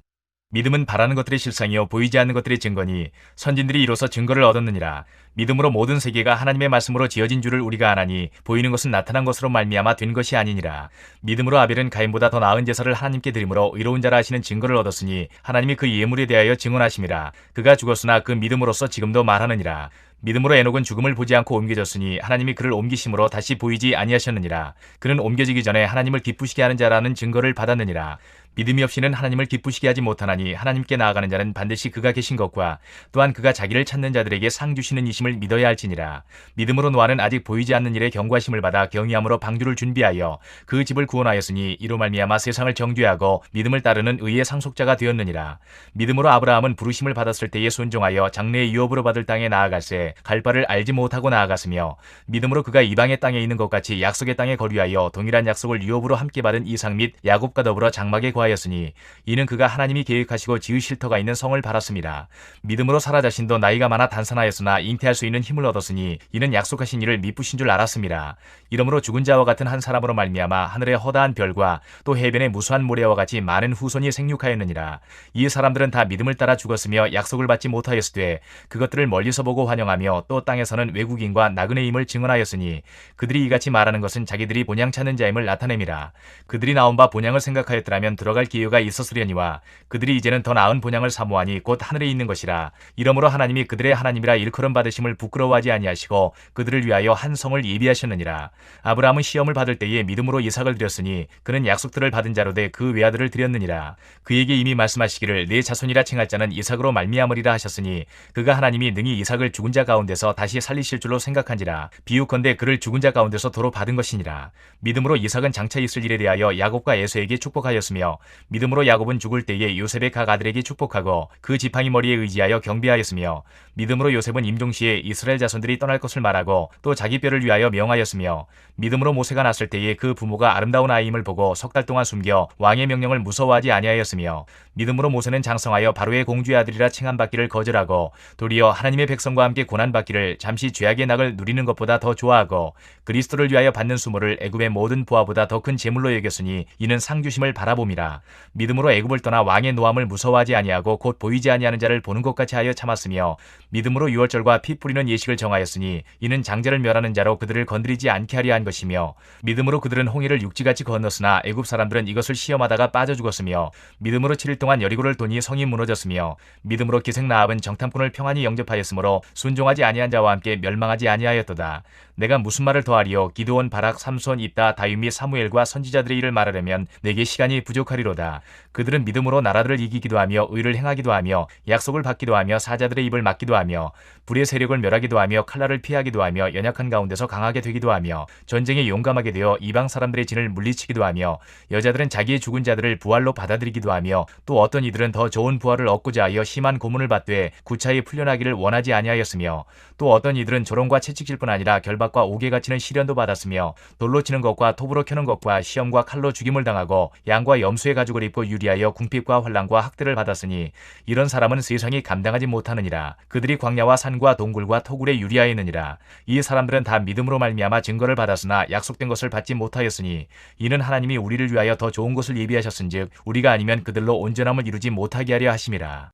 믿음은 바라는 것들의 실상이요 보이지 않는 것들의 증거니 선진들이 이로써 증거를 얻었느니라. 믿음으로 모든 세계가 하나님의 말씀으로 지어진 줄을 우리가 아나니 보이는 것은 나타난 것으로 말미암아 된 것이 아니니라. 믿음으로 아벨은 가인보다 더 나은 제사를 하나님께 드림으로 의로운 자라 하시는 증거를 얻었으니 하나님이 그 예물에 대하여 증언하심이라. 그가 죽었으나 그 믿음으로써 지금도 말하느니라. 믿음으로 에녹은 죽음을 보지 않고 옮겨졌으니 하나님이 그를 옮기심으로 다시 보이지 아니하셨느니라. 그는 옮겨지기 전에 하나님을 기쁘시게 하는 자라는 증거를 받았느니라. 믿음이 없이는 하나님을 기쁘시게 하지 못하나니 하나님께 나아가는 자는 반드시 그가 계신 것과 또한 그가 자기를 찾는 자들에게 상 주시는 이심을 믿어야 할지니라. 믿음으로 노아는 아직 보이지 않는 일에 경고하심을 받아 경외함으로 방주를 준비하여 그 집을 구원하였으니 이로 말미암아 세상을 정죄하고 믿음을 따르는 의의 상속자가 되었느니라. 믿음으로 아브라함은 부르심을 받았을 때에 순종하여 장래의 유업으로 받을 땅에 나아갈새 갈 바를 알지 못하고 나아갔으며 믿음으로 그가 이방의 땅에 있는 것 같이 약속의 땅에 거류하여 동일한 약속을 유업으로 함께 받은 이삭 및 야곱과 더불어 장막에 거하였으니 이는 그가 하나님이 계획하시고 지으실 터가 있는 성을 바랐습니다. 믿음으로 사라 자신도 나이가 많아 단산하였으나 잉태할 수 있는 힘을 얻었으니 이는 약속하신 이를 미쁘신 줄 알았습니다. 이러므로 죽은 자와 같은 한 사람으로 말미암아 하늘의 허다한 별과 또 해변의 무수한 모래와 같이 많은 후손이 생육하였느니라. 이 사람들은 다 믿음을 따라 죽었으며 약속을 받지 못하였으되 그것들을 멀리서 보고 환영하며 또 땅에서는 외국인과 나그네임을 증언하였으니 그들이 이같이 말하는 것은 자기들이 본향 찾는 자임을 나타냄이라. 그들이 나온 바 본향을 생각하였더라면 들어갈 기회가 있었으려니와 그들이 이제는 더 나은 본향을 사모하니 곧 하늘에 있는 것이라. 이러므로 하나님이 그들의 하나님이라 일컬음 받으심을 부끄러워하지 아니하시고 그들을 위하여 한 성을 예비하셨느니라. 아브라함은 시험을 받을 때에 믿음으로 이삭을 드렸으니 그는 약속들을 받은 자로 돼 그 외아들을 드렸느니라. 그에게 이미 말씀하시기를 내 자손이라 칭할 자는 이삭으로 말미암으리라 하셨으니 그가 하나님이 능히 이삭을 죽은 자 가운데서 다시 살리실 줄로 생각한지라. 비유컨대 그를 죽은 자 가운데서 도로 받은 것이니라. 믿음으로 이삭은 장차 있을 일에 대하여 야곱과 에서에게 축복하였으며 믿음으로 야곱은 죽을 때에 요셉의 각 아들에게 축복하고 그 지팡이 머리에 의지하여 경배하였으며 믿음으로 요셉은 임종시에 이스라엘 자손들이 떠날 것을 말하고 또 자기 뼈를 위하여 명하였으며 믿음으로 모세가 났을 때에 그 부모가 아름다운 아이임을 보고 석 달 동안 숨겨 왕의 명령을 무서워하지 아니하였으며 믿음으로 모세는 장성하여 바로의 공주의 아들이라 칭함받기를 거절하고 도리어 하나님의 백성과 함께 고난받기를 잠시 죄악의 낙을 누리는 것보다 더 좋아하고 그리스도를 위하여 받는 수모를 애굽의 모든 부하보다 더 큰 재물로 여겼으니 이는 상주심을 바라봄이라. 믿음으로 애굽을 떠나 왕의 노함을 무서워하지 아니하고 곧 보이지 아니하는 자를 보는 것 같이 하여 참았으며 믿음으로 유월절과 피 뿌리는 예식을 정하였으니 이는 장자를 멸하는 자로 그들을 건드리지 않게 하려 한 것이며 믿음으로 그들은 홍해를 육지같이 건넜으나 애굽 사람들은 이것을 시험하다가 빠져 죽었으며 믿음으로 7일 동안 여리고를 도니 성이 무너졌으며 믿음으로 기생 라합은 정탐꾼을 평안히 영접하였으므로 순종하지 아니한 자와 함께 멸망하지 아니하였도다. 내가 무슨 말을 더하리요? 기드온, 바락, 삼손, 입다, 다윗 및 사무엘과 선지자들의 일을 말하려면 내게 시간이 부족하리로다. 그들은 믿음으로 나라들을 이기기도 하며 의를 행하기도 하며 약속을 받기도 하며 사자들의 입을 막기도 하며 불의 세력을 멸하기도 하며 칼날을 피하기도 하며 연약한 가운데서 강하게 되기도 하며 전쟁에 용감하게 되어 이방 사람들의 진을 물리치기도 하며 여자들은 자기의 죽은 자들을 부활로 받아들이기도 하며 또 어떤 이들은 더 좋은 부활을 얻고자 하여 심한 고문을 받되 구차히 풀려나기를 원하지 아니하였으며 또 어떤 이들은 조롱과 채찍질 뿐 아니라 결박과 옥에 갇히는 시련도 받았으며 돌로 치는 것과 톱으로 켜는 것과 시험과 칼로 죽임을 당하고 양과 염소의 가죽을 입고 유리하여 궁핍과 환난과 학대를 받았으니 이런 사람은 세상이 감당하지 못하느니라. 그들이 광야와 산과 동굴과 토굴에 유리하였느니라. 이 사람들은 다 믿음으로 말미암아 증거를 받았으나 약속된 것을 받지 못하였으니 이는 하나님이 우리를 위하여 더 좋은 것을 예비하셨은즉 우리가 아니면 그들로 온전함을 이루지 못하게 하려 하심이라.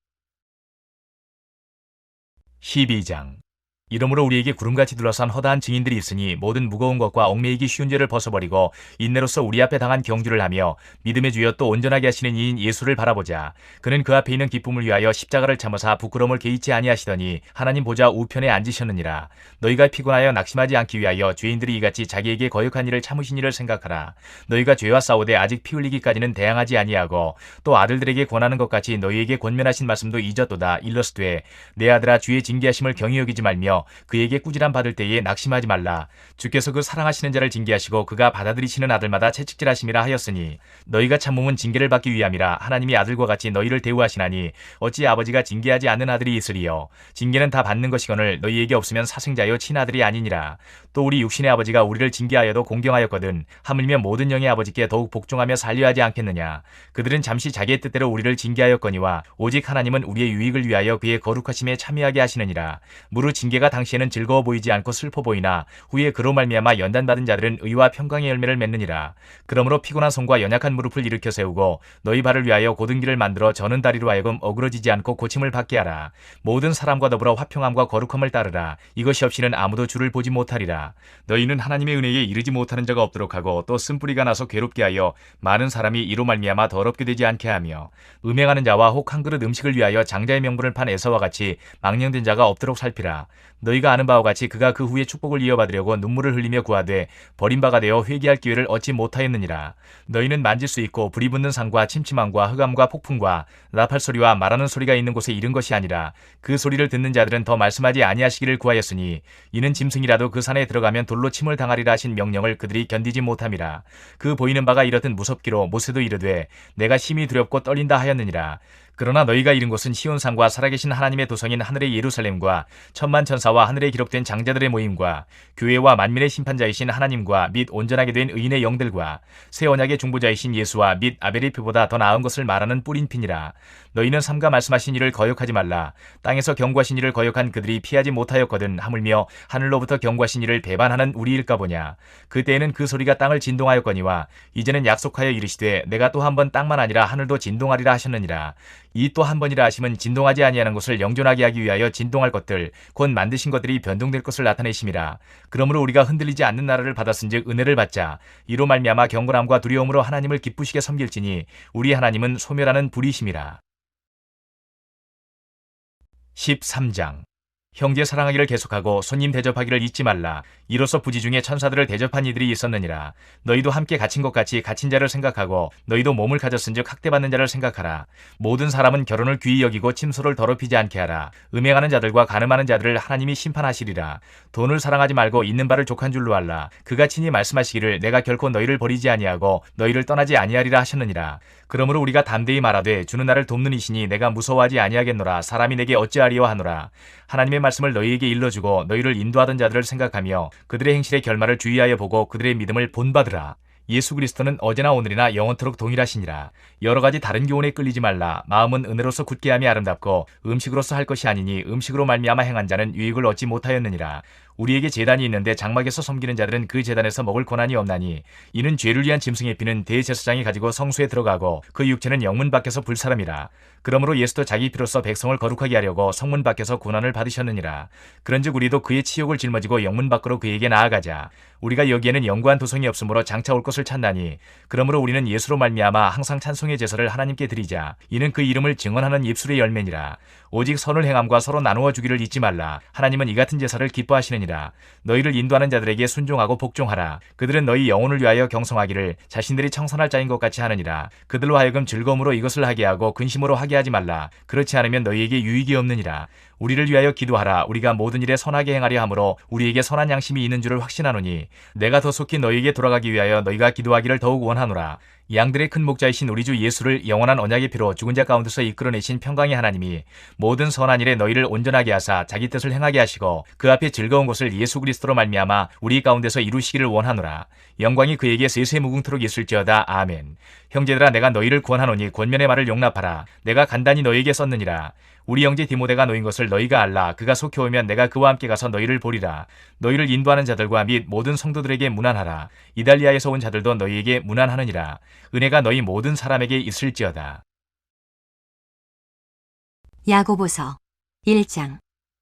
12장. 이러므로 우리에게 구름같이 둘러싼 허다한 증인들이 있으니 모든 무거운 것과 얽매이기 쉬운 죄를 벗어버리고 인내로서 우리 앞에 당한 경주를 하며 믿음의 주여 또 온전하게 하시는 이인 예수를 바라보자. 그는 그 앞에 있는 기쁨을 위하여 십자가를 참으사 부끄러움을 개의치 아니하시더니 하나님 보좌 우편에 앉으셨느니라. 너희가 피곤하여 낙심하지 않기 위하여 죄인들이 이같이 자기에게 거역한 일을 참으신 일을 생각하라. 너희가 죄와 싸우되 아직 피 흘리기까지는 대항하지 아니하고 또 아들들에게 권하는 것 같이 너희에게 권면하신 말씀도 잊었도다. 일러스되 내 아들아 주의 징계하심을 경히 여기지 말며 그에게 꾸지람 받을 때에 낙심하지 말라. 주께서 그 사랑하시는 자를 징계하시고 그가 받아들이시는 아들마다 채찍질하심이라 하였으니 너희가 참음은 징계를 받기 위함이라. 하나님이 아들과 같이 너희를 대우하시나니 어찌 아버지가 징계하지 않는 아들이 있으리요. 징계는 다 받는 것이거늘 너희에게 없으면 사생자여 친아들이 아니니라. 또 우리 육신의 아버지가 우리를 징계하여도 공경하였거든 하물며 모든 영의 아버지께 더욱 복종하며 살려야 하지 않겠느냐. 그들은 잠시 자기의 뜻대로 우리를 징계하였거니와 오직 하나님은 우리의 유익을 위하여 그의 거룩하심에 참여하게 하시느니라. 무릇 징계가 당시에는 즐거워 보이지 않고 슬퍼 보이나 후에 그로 말미암아 연단받은 자들은 의와 평강의 열매를 맺느니라. 그러므로 피곤한 손과 연약한 무릎을 일으켜 세우고 너희 발을 위하여 고든 길을 만들어 저는 다리로 하여금 어그러지지 않고 고침을 받게 하라. 모든 사람과 더불어 화평함과 거룩함을 따르라. 이것이 없이는 아무도 주를 보지 못하리라. 너희는 하나님의 은혜에 이르지 못하는 자가 없도록 하고 또 쓴뿌리가 나서 괴롭게 하여 많은 사람이 이로 말미암아 더럽게 되지 않게 하며 음행하는 자와 혹 한 그릇 음식을 위하여 장자의 명분을 판 에사와 같이 망령된 자가 없도록 살피라. 너희가 아는 바와 같이 그가 그 후에 축복을 이어받으려고 눈물을 흘리며 구하되 버림바가 되어 회개할 기회를 얻지 못하였느니라. 너희는 만질 수 있고 불이 붙는 산과 침침함과 흑암과 폭풍과 나팔 소리와 말하는 소리가 있는 곳에 이른 것이 아니라 그 소리를 듣는 자들은 더 말씀하지 아니하시기를 구하였으니 이는 짐승이라도 그 산에 들어가면 돌로 침을 당하리라 하신 명령을 그들이 견디지 못함이라. 그 보이는 바가 이렇듯 무섭기로 모세도 이르되 내가 심히 두렵고 떨린다 하였느니라. 그러나 너희가 이른 곳은 시온산과 살아계신 하나님의 도성인 하늘의 예루살렘과 천만 천사와 하늘에 기록된 장자들의 모임과 교회와 만민의 심판자이신 하나님과 및 온전하게 된 의인의 영들과 새 언약의 중보자이신 예수와 및 아벨의 피보다 더 나은 것을 말하는 뿌린 피니라. 너희는 삼가 말씀하신 일을 거역하지 말라. 땅에서 경고하신 일을 거역한 그들이 피하지 못하였거든 하물며 하늘로부터 경고하신 일을 배반하는 우리일까 보냐. 그때에는 그 소리가 땅을 진동하였거니와 이제는 약속하여 이르시되 내가 또 한 번 땅만 아니라 하늘도 진동하리라 하셨느니라. 이 또 한 번이라 하심은 진동하지 아니하는 것을 영존하게 하기 위하여 진동할 것들 곧 만드신 것들이 변동될 것을 나타내심이라. 그러므로 우리가 흔들리지 않는 나라를 받았은즉 은혜를 받자. 이로 말미암아 경건함과 두려움으로 하나님을 기쁘시게 섬길지니 우리 하나님은 소멸하는 불이심이라. 13장. 형제 사랑하기를 계속하고 손님 대접하기를 잊지 말라. 이로써 부지 중에 천사들을 대접한 이들이 있었느니라. 너희도 함께 갇힌 것 같이 갇힌 자를 생각하고 너희도 몸을 가졌은즉 학대받는 자를 생각하라. 모든 사람은 결혼을 귀히 여기고 침소를 더럽히지 않게 하라. 음행하는 자들과 간음하는 자들을 하나님이 심판하시리라. 돈을 사랑하지 말고 있는 바를 족한 줄로 알라. 그가 친히 말씀하시기를 내가 결코 너희를 버리지 아니하고 너희를 떠나지 아니하리라 하셨느니라. 그러므로 우리가 담대히 말하되 주는 나를 돕는 이시니 내가 무서워하지 아니하겠노라. 사람이 내게 어찌하리요 하노라. 하나님의 말씀을 너희에게 일러주고 너희를 인도하던 자들을 생각하며 그들의 행실의 결말을 주의하여 보고 그들의 믿음을 본받으라. 예수 그리스도는 어제나 오늘이나 영원토록 동일하시니라. 여러 가지 다른 교훈에 끌리지 말라. 마음은 은혜로서 굳게 함이 아름답고 음식으로서 할 것이 아니니 음식으로 말미암아 행한 자는 유익을 얻지 못하였느니라. 우리에게 제단이 있는데 장막에서 섬기는 자들은 그 제단에서 먹을 권한이 없나니 이는 죄를 위한 짐승의 피는 대제사장이 가지고 성소에 들어가고 그 육체는 영문 밖에서 불사람이라. 그러므로 예수도 자기 피로써 백성을 거룩하게 하려고 성문 밖에서 고난을 받으셨느니라. 그런즉 우리도 그의 치욕을 짊어지고 영문 밖으로 그에게 나아가자. 우리가 여기에는 영구한 도성이 없으므로 장차 올 것을 찾나니 그러므로 우리는 예수로 말미암아 항상 찬송의 제사를 하나님께 드리자. 이는 그 이름을 증언하는 입술의 열매니라. 오직 선을 행함과 서로 나누어 주기를 잊지 말라. 하나님은 이 같은 제사를 기뻐하시느니라. 너희를 인도하는 자들에게 순종하고 복종하라. 그들은 너희 영혼을 위하여 경성하기를 자신들이 청선할 자인 것 같이 하느니라. 그들로 하여금 즐거움으로 이것을 하게 하고 근심으로 하게 하지 말라. 그렇지 않으면 너희에게 유익이 없느니라. 우리를 위하여 기도하라. 우리가 모든 일에 선하게 행하려 하므로 우리에게 선한 양심이 있는 줄을 확신하노니 내가 더 속히 너희에게 돌아가기 위하여 너희가 기도하기를 더욱 원하노라. 양들의 큰 목자이신 우리 주 예수를 영원한 언약의 피로 죽은 자 가운데서 이끌어내신 평강의 하나님이 모든 선한 일에 너희를 온전하게 하사 자기 뜻을 행하게 하시고 그 앞에 즐거운 것을 예수 그리스도로 말미암아 우리 가운데서 이루시기를 원하노라. 영광이 그에게 세세무궁토록 있을지어다. 아멘. 형제들아 내가 너희를 권하노니 권면의 말을 용납하라. 내가 간단히 너희에게 썼느니라. 우리 형제 디모데가 놓인 것을 너희가 알라. 그가 속히 오면 내가 그와 함께 가서 너희를 보리라. 너희를 인도하는 자들과 및 모든 성도들에게 문안하라. 이달리아에서 온 자들도 너희에게 문안하느니라. 은혜가 너희 모든 사람에게 있을지어다. 야고보서 1장.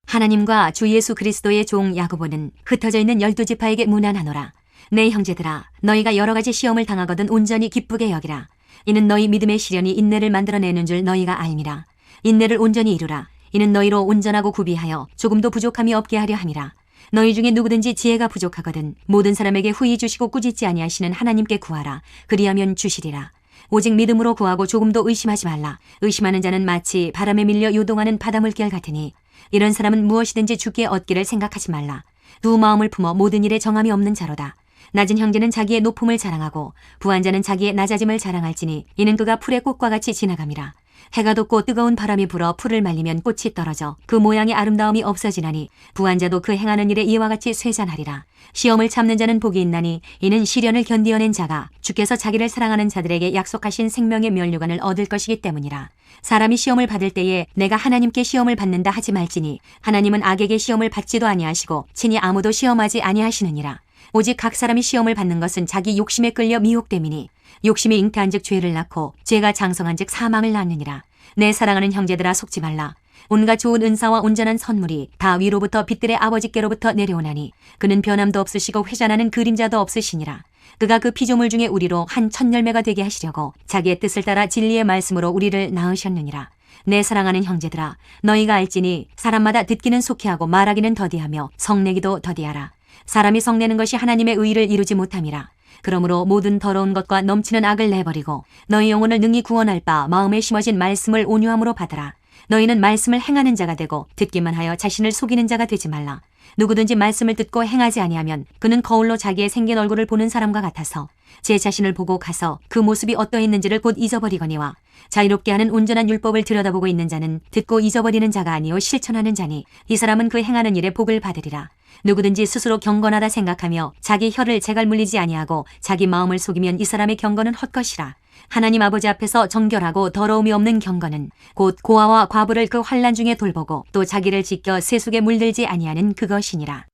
하나님과 주 예수 그리스도의 종 야고보는 흩어져 있는 12지파에게 문안하노라. 내 형제들아 너희가 여러 가지 시험을 당하거든 온전히 기쁘게 여기라. 이는 너희 믿음의 시련이 인내를 만들어내는 줄 너희가 알미라. 인내를 온전히 이루라. 이는 너희로 온전하고 구비하여 조금도 부족함이 없게 하려 함이라. 너희 중에 누구든지 지혜가 부족하거든 모든 사람에게 후히 주시고 꾸짖지 아니하시는 하나님께 구하라. 그리하면 주시리라. 오직 믿음으로 구하고 조금도 의심하지 말라. 의심하는 자는 마치 바람에 밀려 요동하는 바닷물결 같으니 이런 사람은 무엇이든지 주께 얻기를 생각하지 말라. 두 마음을 품어 모든 일에 정함이 없는 자로다. 낮은 형제는 자기의 높음을 자랑하고 부한 자는 자기의 낮아짐을 자랑할지니 이는 그가 풀의 꽃과 같이 지나감이라. 해가 돋고 뜨거운 바람이 불어 풀을 말리면 꽃이 떨어져 그 모양의 아름다움이 없어지나니 부한 자도 그 행하는 일에 이와 같이 쇠잔하리라. 시험을 참는 자는 복이 있나니 이는 시련을 견디어낸 자가 주께서 자기를 사랑하는 자들에게 약속하신 생명의 면류관을 얻을 것이기 때문이라. 사람이 시험을 받을 때에 내가 하나님께 시험을 받는다 하지 말지니 하나님은 악에게 시험을 받지도 아니하시고 친히 아무도 시험하지 아니하시느니라. 오직 각 사람이 시험을 받는 것은 자기 욕심에 끌려 미혹됨이니 욕심이 잉태한즉 죄를 낳고 죄가 장성한즉 사망을 낳느니라. 내 사랑하는 형제들아 속지 말라. 온갖 좋은 은사와 온전한 선물이 다 위로부터 빛들의 아버지께로부터 내려오나니 그는 변함도 없으시고 회전하는 그림자도 없으시니라. 그가 그 피조물 중에 우리로 한 첫 열매가 되게 하시려고 자기의 뜻을 따라 진리의 말씀으로 우리를 낳으셨느니라. 내 사랑하는 형제들아 너희가 알지니 사람마다 듣기는 속히하고 말하기는 더디하며 성내기도 더디하라. 사람이 성내는 것이 하나님의 의를 이루지 못함이라. 그러므로 모든 더러운 것과 넘치는 악을 내버리고 너희 영혼을 능히 구원할 바 마음에 심어진 말씀을 온유함으로 받으라. 너희는 말씀을 행하는 자가 되고 듣기만 하여 자신을 속이는 자가 되지 말라. 누구든지 말씀을 듣고 행하지 아니하면 그는 거울로 자기의 생긴 얼굴을 보는 사람과 같아서 제 자신을 보고 가서 그 모습이 어떠했는지를 곧 잊어버리거니와 자유롭게 하는 온전한 율법을 들여다보고 있는 자는 듣고 잊어버리는 자가 아니요 실천하는 자니 이 사람은 그 행하는 일에 복을 받으리라. 누구든지 스스로 경건하다 생각하며 자기 혀를 제갈 물리지 아니하고 자기 마음을 속이면 이 사람의 경건은 헛것이라. 하나님 아버지 앞에서 정결하고 더러움이 없는 경건은 곧 고아와 과부를 그 환난 중에 돌보고 또 자기를 지켜 세속에 물들지 아니하는 그것이니라.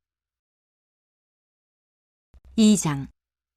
2장.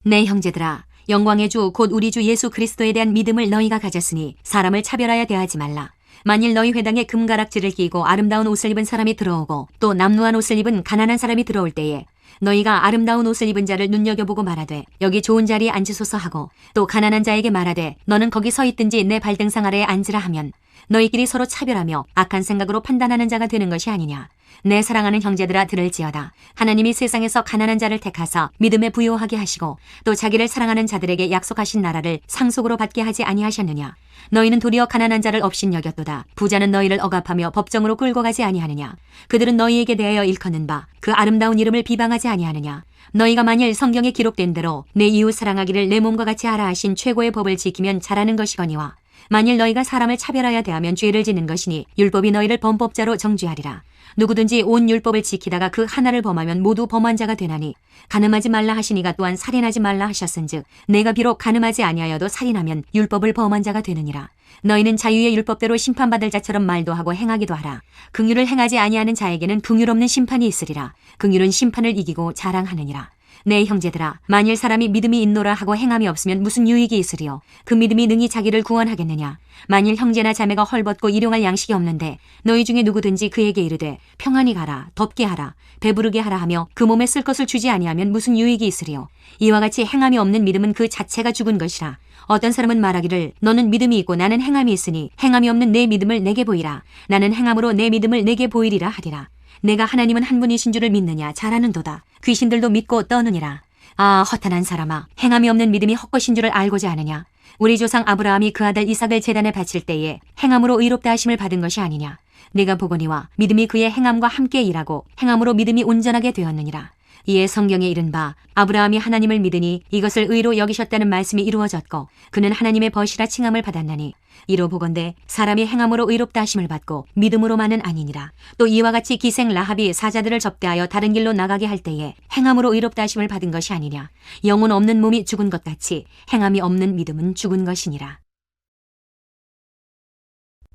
내 형제들아 영광의 주 곧 우리 주 예수 그리스도에 대한 믿음을 너희가 가졌으니 사람을 차별하여 대하지 말라. 만일 너희 회당에 금가락지를 끼고 아름다운 옷을 입은 사람이 들어오고 또 남루한 옷을 입은 가난한 사람이 들어올 때에 너희가 아름다운 옷을 입은 자를 눈여겨보고 말하되 여기 좋은 자리에 앉으소서 하고 또 가난한 자에게 말하되 너는 거기 서 있든지 내 발등상 아래에 앉으라 하면 너희끼리 서로 차별하며 악한 생각으로 판단하는 자가 되는 것이 아니냐. 내 사랑하는 형제들아 들을지어다. 하나님이 세상에서 가난한 자를 택하사 믿음에 부요하게 하시고 또 자기를 사랑하는 자들에게 약속하신 나라를 상속으로 받게 하지 아니하셨느냐. 너희는 도리어 가난한 자를 업신여겼도다. 부자는 너희를 억압하며 법정으로 끌고 가지 아니하느냐. 그들은 너희에게 대하여 일컫는 바 그 아름다운 이름을 비방하지 아니하느냐. 너희가 만일 성경에 기록된 대로 내 이웃 사랑하기를 내 몸과 같이 하라 하신 최고의 법을 지키면 잘하는 것이거니와 만일 너희가 사람을 차별하여 대하면 죄를 짓는 것이니 율법이 너희를 범법자로 정죄하리라. 누구든지 온 율법을 지키다가 그 하나를 범하면 모두 범한 자가 되나니 간음하지 말라 하시니가 또한 살인하지 말라 하셨은즉 내가 비록 간음하지 아니하여도 살인하면 율법을 범한 자가 되느니라. 너희는 자유의 율법대로 심판받을 자처럼 말도 하고 행하기도 하라. 긍휼을 행하지 아니하는 자에게는 긍휼 없는 심판이 있으리라. 긍휼은 심판을 이기고 자랑하느니라. 내 형제들아, 만일 사람이 믿음이 있노라 하고 행함이 없으면 무슨 유익이 있으리요? 그 믿음이 능히 자기를 구원하겠느냐? 만일 형제나 자매가 헐벗고 일용할 양식이 없는데 너희 중에 누구든지 그에게 이르되 평안히 가라, 덥게 하라, 배부르게 하라 하며 그 몸에 쓸 것을 주지 아니하면 무슨 유익이 있으리요? 이와 같이 행함이 없는 믿음은 그 자체가 죽은 것이라. 어떤 사람은 말하기를 너는 믿음이 있고 나는 행함이 있으니 행함이 없는 내 믿음을 내게 보이라. 나는 행함으로 내 믿음을 내게 보이리라 하리라. 내가 하나님은 한 분이신 줄을 믿느냐? 잘하는도다. 귀신들도 믿고 떠느니라. 아, 허탄한 사람아, 행함이 없는 믿음이 헛것인 줄을 알고자 하느냐? 우리 조상 아브라함이 그 아들 이삭을 제단에 바칠 때에 행함으로 의롭다 하심을 받은 것이 아니냐? 내가 보거니와 믿음이 그의 행함과 함께 일하고 행함으로 믿음이 온전하게 되었느니라. 이에 성경에 이른 바 아브라함이 하나님을 믿으니 이것을 의로 여기셨다는 말씀이 이루어졌고 그는 하나님의 벗이라 칭함을 받았나니 이로 보건대 사람이 행함으로 의롭다 하심을 받고 믿음으로만은 아니니라. 또 이와 같이 기생 라합이 사자들을 접대하여 다른 길로 나가게 할 때에 행함으로 의롭다 하심을 받은 것이 아니냐. 영혼 없는 몸이 죽은 것 같이 행함이 없는 믿음은 죽은 것이니라.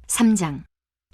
3장.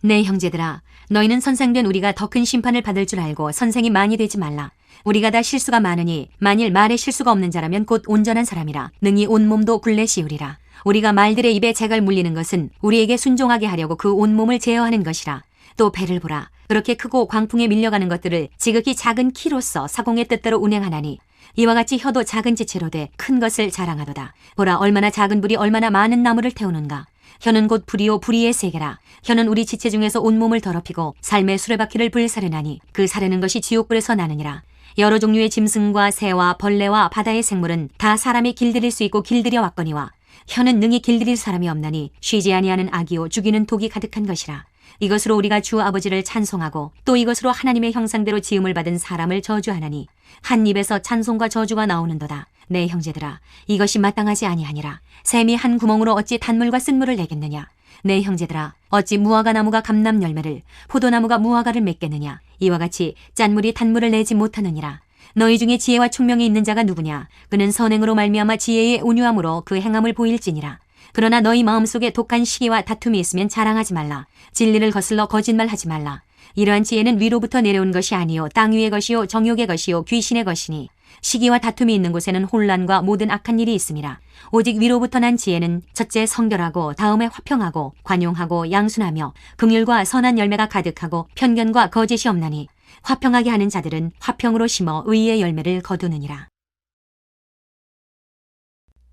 내 형제들아, 너희는 선생된 우리가 더 큰 심판을 받을 줄 알고 선생이 많이 되지 말라. 우리가 다 실수가 많으니 만일 말에 실수가 없는 자라면 곧 온전한 사람이라 능히 온몸도 굴레 씌우리라. 우리가 말들의 입에 재갈 물리는 것은 우리에게 순종하게 하려고 그 온몸을 제어하는 것이라. 또 배를 보라. 그렇게 크고 광풍에 밀려가는 것들을 지극히 작은 키로서 사공의 뜻대로 운행하나니 이와 같이 혀도 작은 지체로 돼 큰 것을 자랑하도다. 보라, 얼마나 작은 불이 얼마나 많은 나무를 태우는가. 혀는 곧 불이요 불의의 세계라. 혀는 우리 지체 중에서 온몸을 더럽히고 삶의 수레바퀴를 불사르나니 그 사르는 것이 지옥불에서 나느니라. 여러 종류의 짐승과 새와 벌레와 바다의 생물은 다 사람이 길들일 수 있고 길들여 왔거니와 혀는 능히 길들일 사람이 없나니 쉬지 아니하는 악이요 죽이는 독이 가득한 것이라. 이것으로 우리가 주 아버지를 찬송하고 또 이것으로 하나님의 형상대로 지음을 받은 사람을 저주하나니 한 입에서 찬송과 저주가 나오는도다. 내 형제들아, 이것이 마땅하지 아니하니라. 샘이 한 구멍으로 어찌 단물과 쓴물을 내겠느냐. 내 형제들아, 어찌 무화과 나무가 감람 열매를 포도나무가 무화과를 맺겠느냐. 이와 같이 짠물이 단물을 내지 못하느니라. 너희 중에 지혜와 총명이 있는 자가 누구냐. 그는 선행으로 말미암아 지혜의 온유함으로 그 행함을 보일지니라. 그러나 너희 마음속에 독한 시기와 다툼이 있으면 자랑하지 말라. 진리를 거슬러 거짓말하지 말라. 이러한 지혜는 위로부터 내려온 것이 아니요 땅 위의 것이요 정욕의 것이요 귀신의 것이니 시기와 다툼이 있는 곳에는 혼란과 모든 악한 일이 있음이라. 오직 위로부터 난 지혜는 첫째 성결하고 다음에 화평하고 관용하고 양순하며 긍휼과 선한 열매가 가득하고 편견과 거짓이 없나니 화평하게 하는 자들은 화평으로 심어 의의 열매를 거두느니라.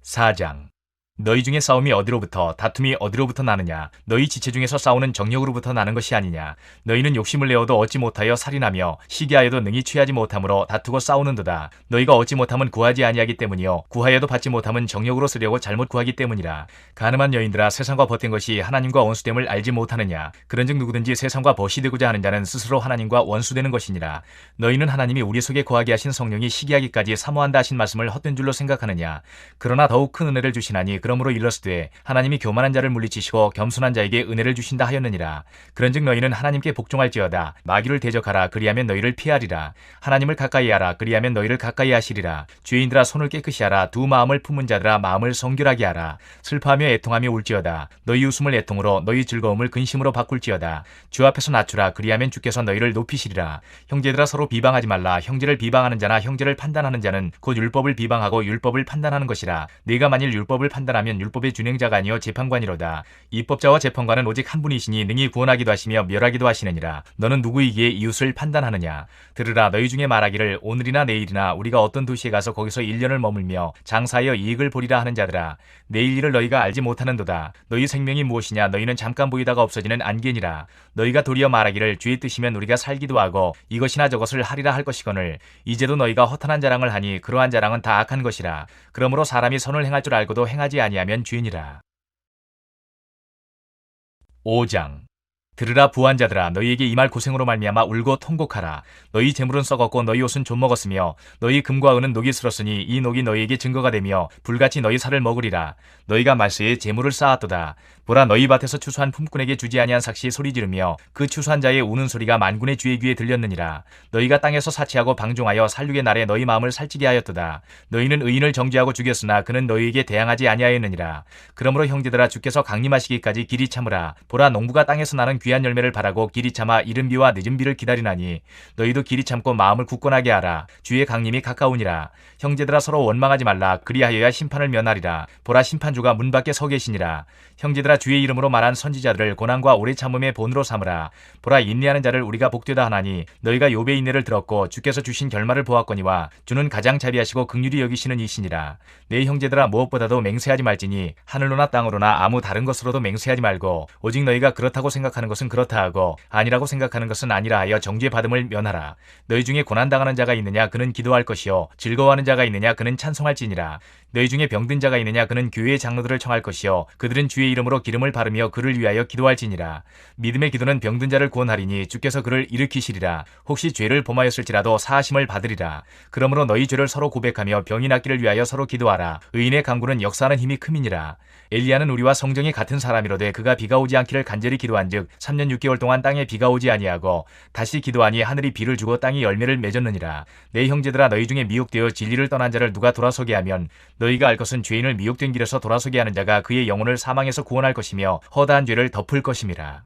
4장. 너희 중에 싸움이 어디로부터 다툼이 어디로부터 나느냐. 너희 지체 중에서 싸우는 정욕으로부터 나는 것이 아니냐. 너희는 욕심을 내어도 얻지 못하여 살인하며 시기하여도 능히 취하지 못함으로 다투고 싸우는도다. 너희가 얻지 못함은 구하지 아니하기 때문이요 구하여도 받지 못함은 정욕으로 쓰려고 잘못 구하기 때문이라. 가늠한 여인들아, 세상과 벗된 것이 하나님과 원수됨을 알지 못하느냐. 그런즉 누구든지 세상과 벗이 되고자 하는 자는 스스로 하나님과 원수되는 것이니라. 너희는 하나님이 우리 속에 거하게 하신 성령이 시기하기까지 사모한다 하신 말씀을 헛된 줄로 생각하느냐. 그러나 더욱 큰 은혜를 주시나니 그러므로 일렀으되 하나님이 교만한 자를 물리치시고 겸손한 자에게 은혜를 주신다 하였느니라. 그런즉 너희는 하나님께 복종할지어다. 마귀를 대적하라. 그리하면 너희를 피하리라. 하나님을 가까이 하라. 그리하면 너희를 가까이 하시리라. 죄인들아, 손을 깨끗이 하라. 두 마음을 품은 자들아, 마음을 성결하게 하라. 슬퍼하며 애통하며 울지어다. 너희 웃음을 애통으로 너희 즐거움을 근심으로 바꿀지어다. 주 앞에서 낮추라. 그리하면 주께서 너희를 높이시리라. 형제들아, 서로 비방하지 말라. 형제를 비방하는 자나 형제를 판단하는 자는 곧 율법을 비방하고 율법을 판단하는 것이라. 네가 만일 율법을 판단하면 판단하면 율법의 준행자가 아니요 재판관이로다. 입법자와 재판관은 오직 한 분이시니 능히 구원하기도 하시며 멸하기도 하시느니라. 너는 누구이기에 이웃을 판단하느냐? 들으라, 너희 중에 말하기를 오늘이나 내일이나 우리가 어떤 도시에 가서 거기서 1년을 머물며 장사하여 이익을 보리라 하는 자들아, 내일 일을 너희가 알지 못하는도다. 너희 생명이 무엇이냐? 너희는 잠깐 보이다가 없어지는 안개니라. 너희가 도리어 말하기를 주의 뜻이면 우리가 살기도 하고 이것이나 저것을 하리라 할 것이거늘 이제도 너희가 허탄한 자랑을 하니 그러한 자랑은 다 악한 것이라. 그러므로 사람이 선을 행할 줄 알고도 행하지 아니하면 죄니라. 5장. 들으라 부한자들아, 너희에게 이 말 고생으로 말미암아 울고 통곡하라. 너희 재물은 썩었고 너희 옷은 좀 먹었으며 너희 금과 은은 녹이 슬었으니 이 녹이 너희에게 증거가 되며 불같이 너희 살을 먹으리라. 너희가 말세에 재물을 쌓았도다. 보라, 너희 밭에서 추수한 품꾼에게 주지 아니한 삭시 소리 지르며 그 추수한 자의 우는 소리가 만군의 주의 귀에 들렸느니라. 너희가 땅에서 사치하고 방종하여 살육의 날에 너희 마음을 살찌게 하였도다. 너희는 의인을 정죄하고 죽였으나 그는 너희에게 대항하지 아니하였느니라. 그러므로 형제들아, 주께서 강림하시기까지 길이 참으라. 보라, 농부가 땅에서 나는 귀한 열매를 바라고 길이 참아 이른 비와 늦은 비를 기다리나니 너희도 길이 참고 마음을 굳건하게 하라. 주의 강림이 가까우니라. 형제들아, 서로 원망하지 말라. 그리하여야 심판을 면하리라. 보라, 심판주가 문 밖에 서 계시니라. 형제들아, 주의 이름으로 말한 선지자들을 고난과 오래 참음의 본으로 삼으라. 보라, 인내하는 자를 우리가 복되다 하나니 너희가 욥의 인내를 들었고 주께서 주신 결말을 보았거니와 주는 가장 자비하시고 긍휼히 여기시는 이시니라. 내 형제들아, 무엇보다도 맹세하지 말지니 하늘로나 땅으로나 아무 다른 것으로도 맹세하지 말고 오직 너희가 그렇다고 생각하는 것은 그렇다 하고 아니라고 생각하는 것은 아니라 하여 정죄받음을 면하라. 너희 중에 고난당하는 자가 있느냐? 그는 기도할 것이요 즐거워하는 자가 있느냐? 그는 찬송할지니라. 너희 중에 병든 자가 있느냐? 그는 교회의 장로들을 청할 것이요 그들은 주의 이름으로 기름을 바르며 그를 위하여 기도할지니라. 믿음의 기도는 병든 자를 구원하리니 주께서 그를 일으키시리라. 혹시 죄를 범하였을지라도 사하심을 받으리라. 그러므로 너희 죄를 서로 고백하며 병이 낫기를 위하여 서로 기도하라. 의인의 강구는 역사하는 힘이 큼이니라. 엘리야는 우리와 성정이 같은 사람이로되 그가 비가 오지 않기를 간절히 기도한즉 3년 6개월 동안 땅에 비가 오지 아니하고 다시 기도하니 하늘이 비를 주고 땅이 열매를 맺었느니라. 내 형제들아, 너희 중에 미혹되어 진리를 떠난 자를 누가 돌아서게 하면 너희가 알 것은 죄인을 미혹된 길에서 돌아서게 하는 자가 그의 영혼을 사망에서 구원할 것이며 허다한 죄를 덮을 것임이라.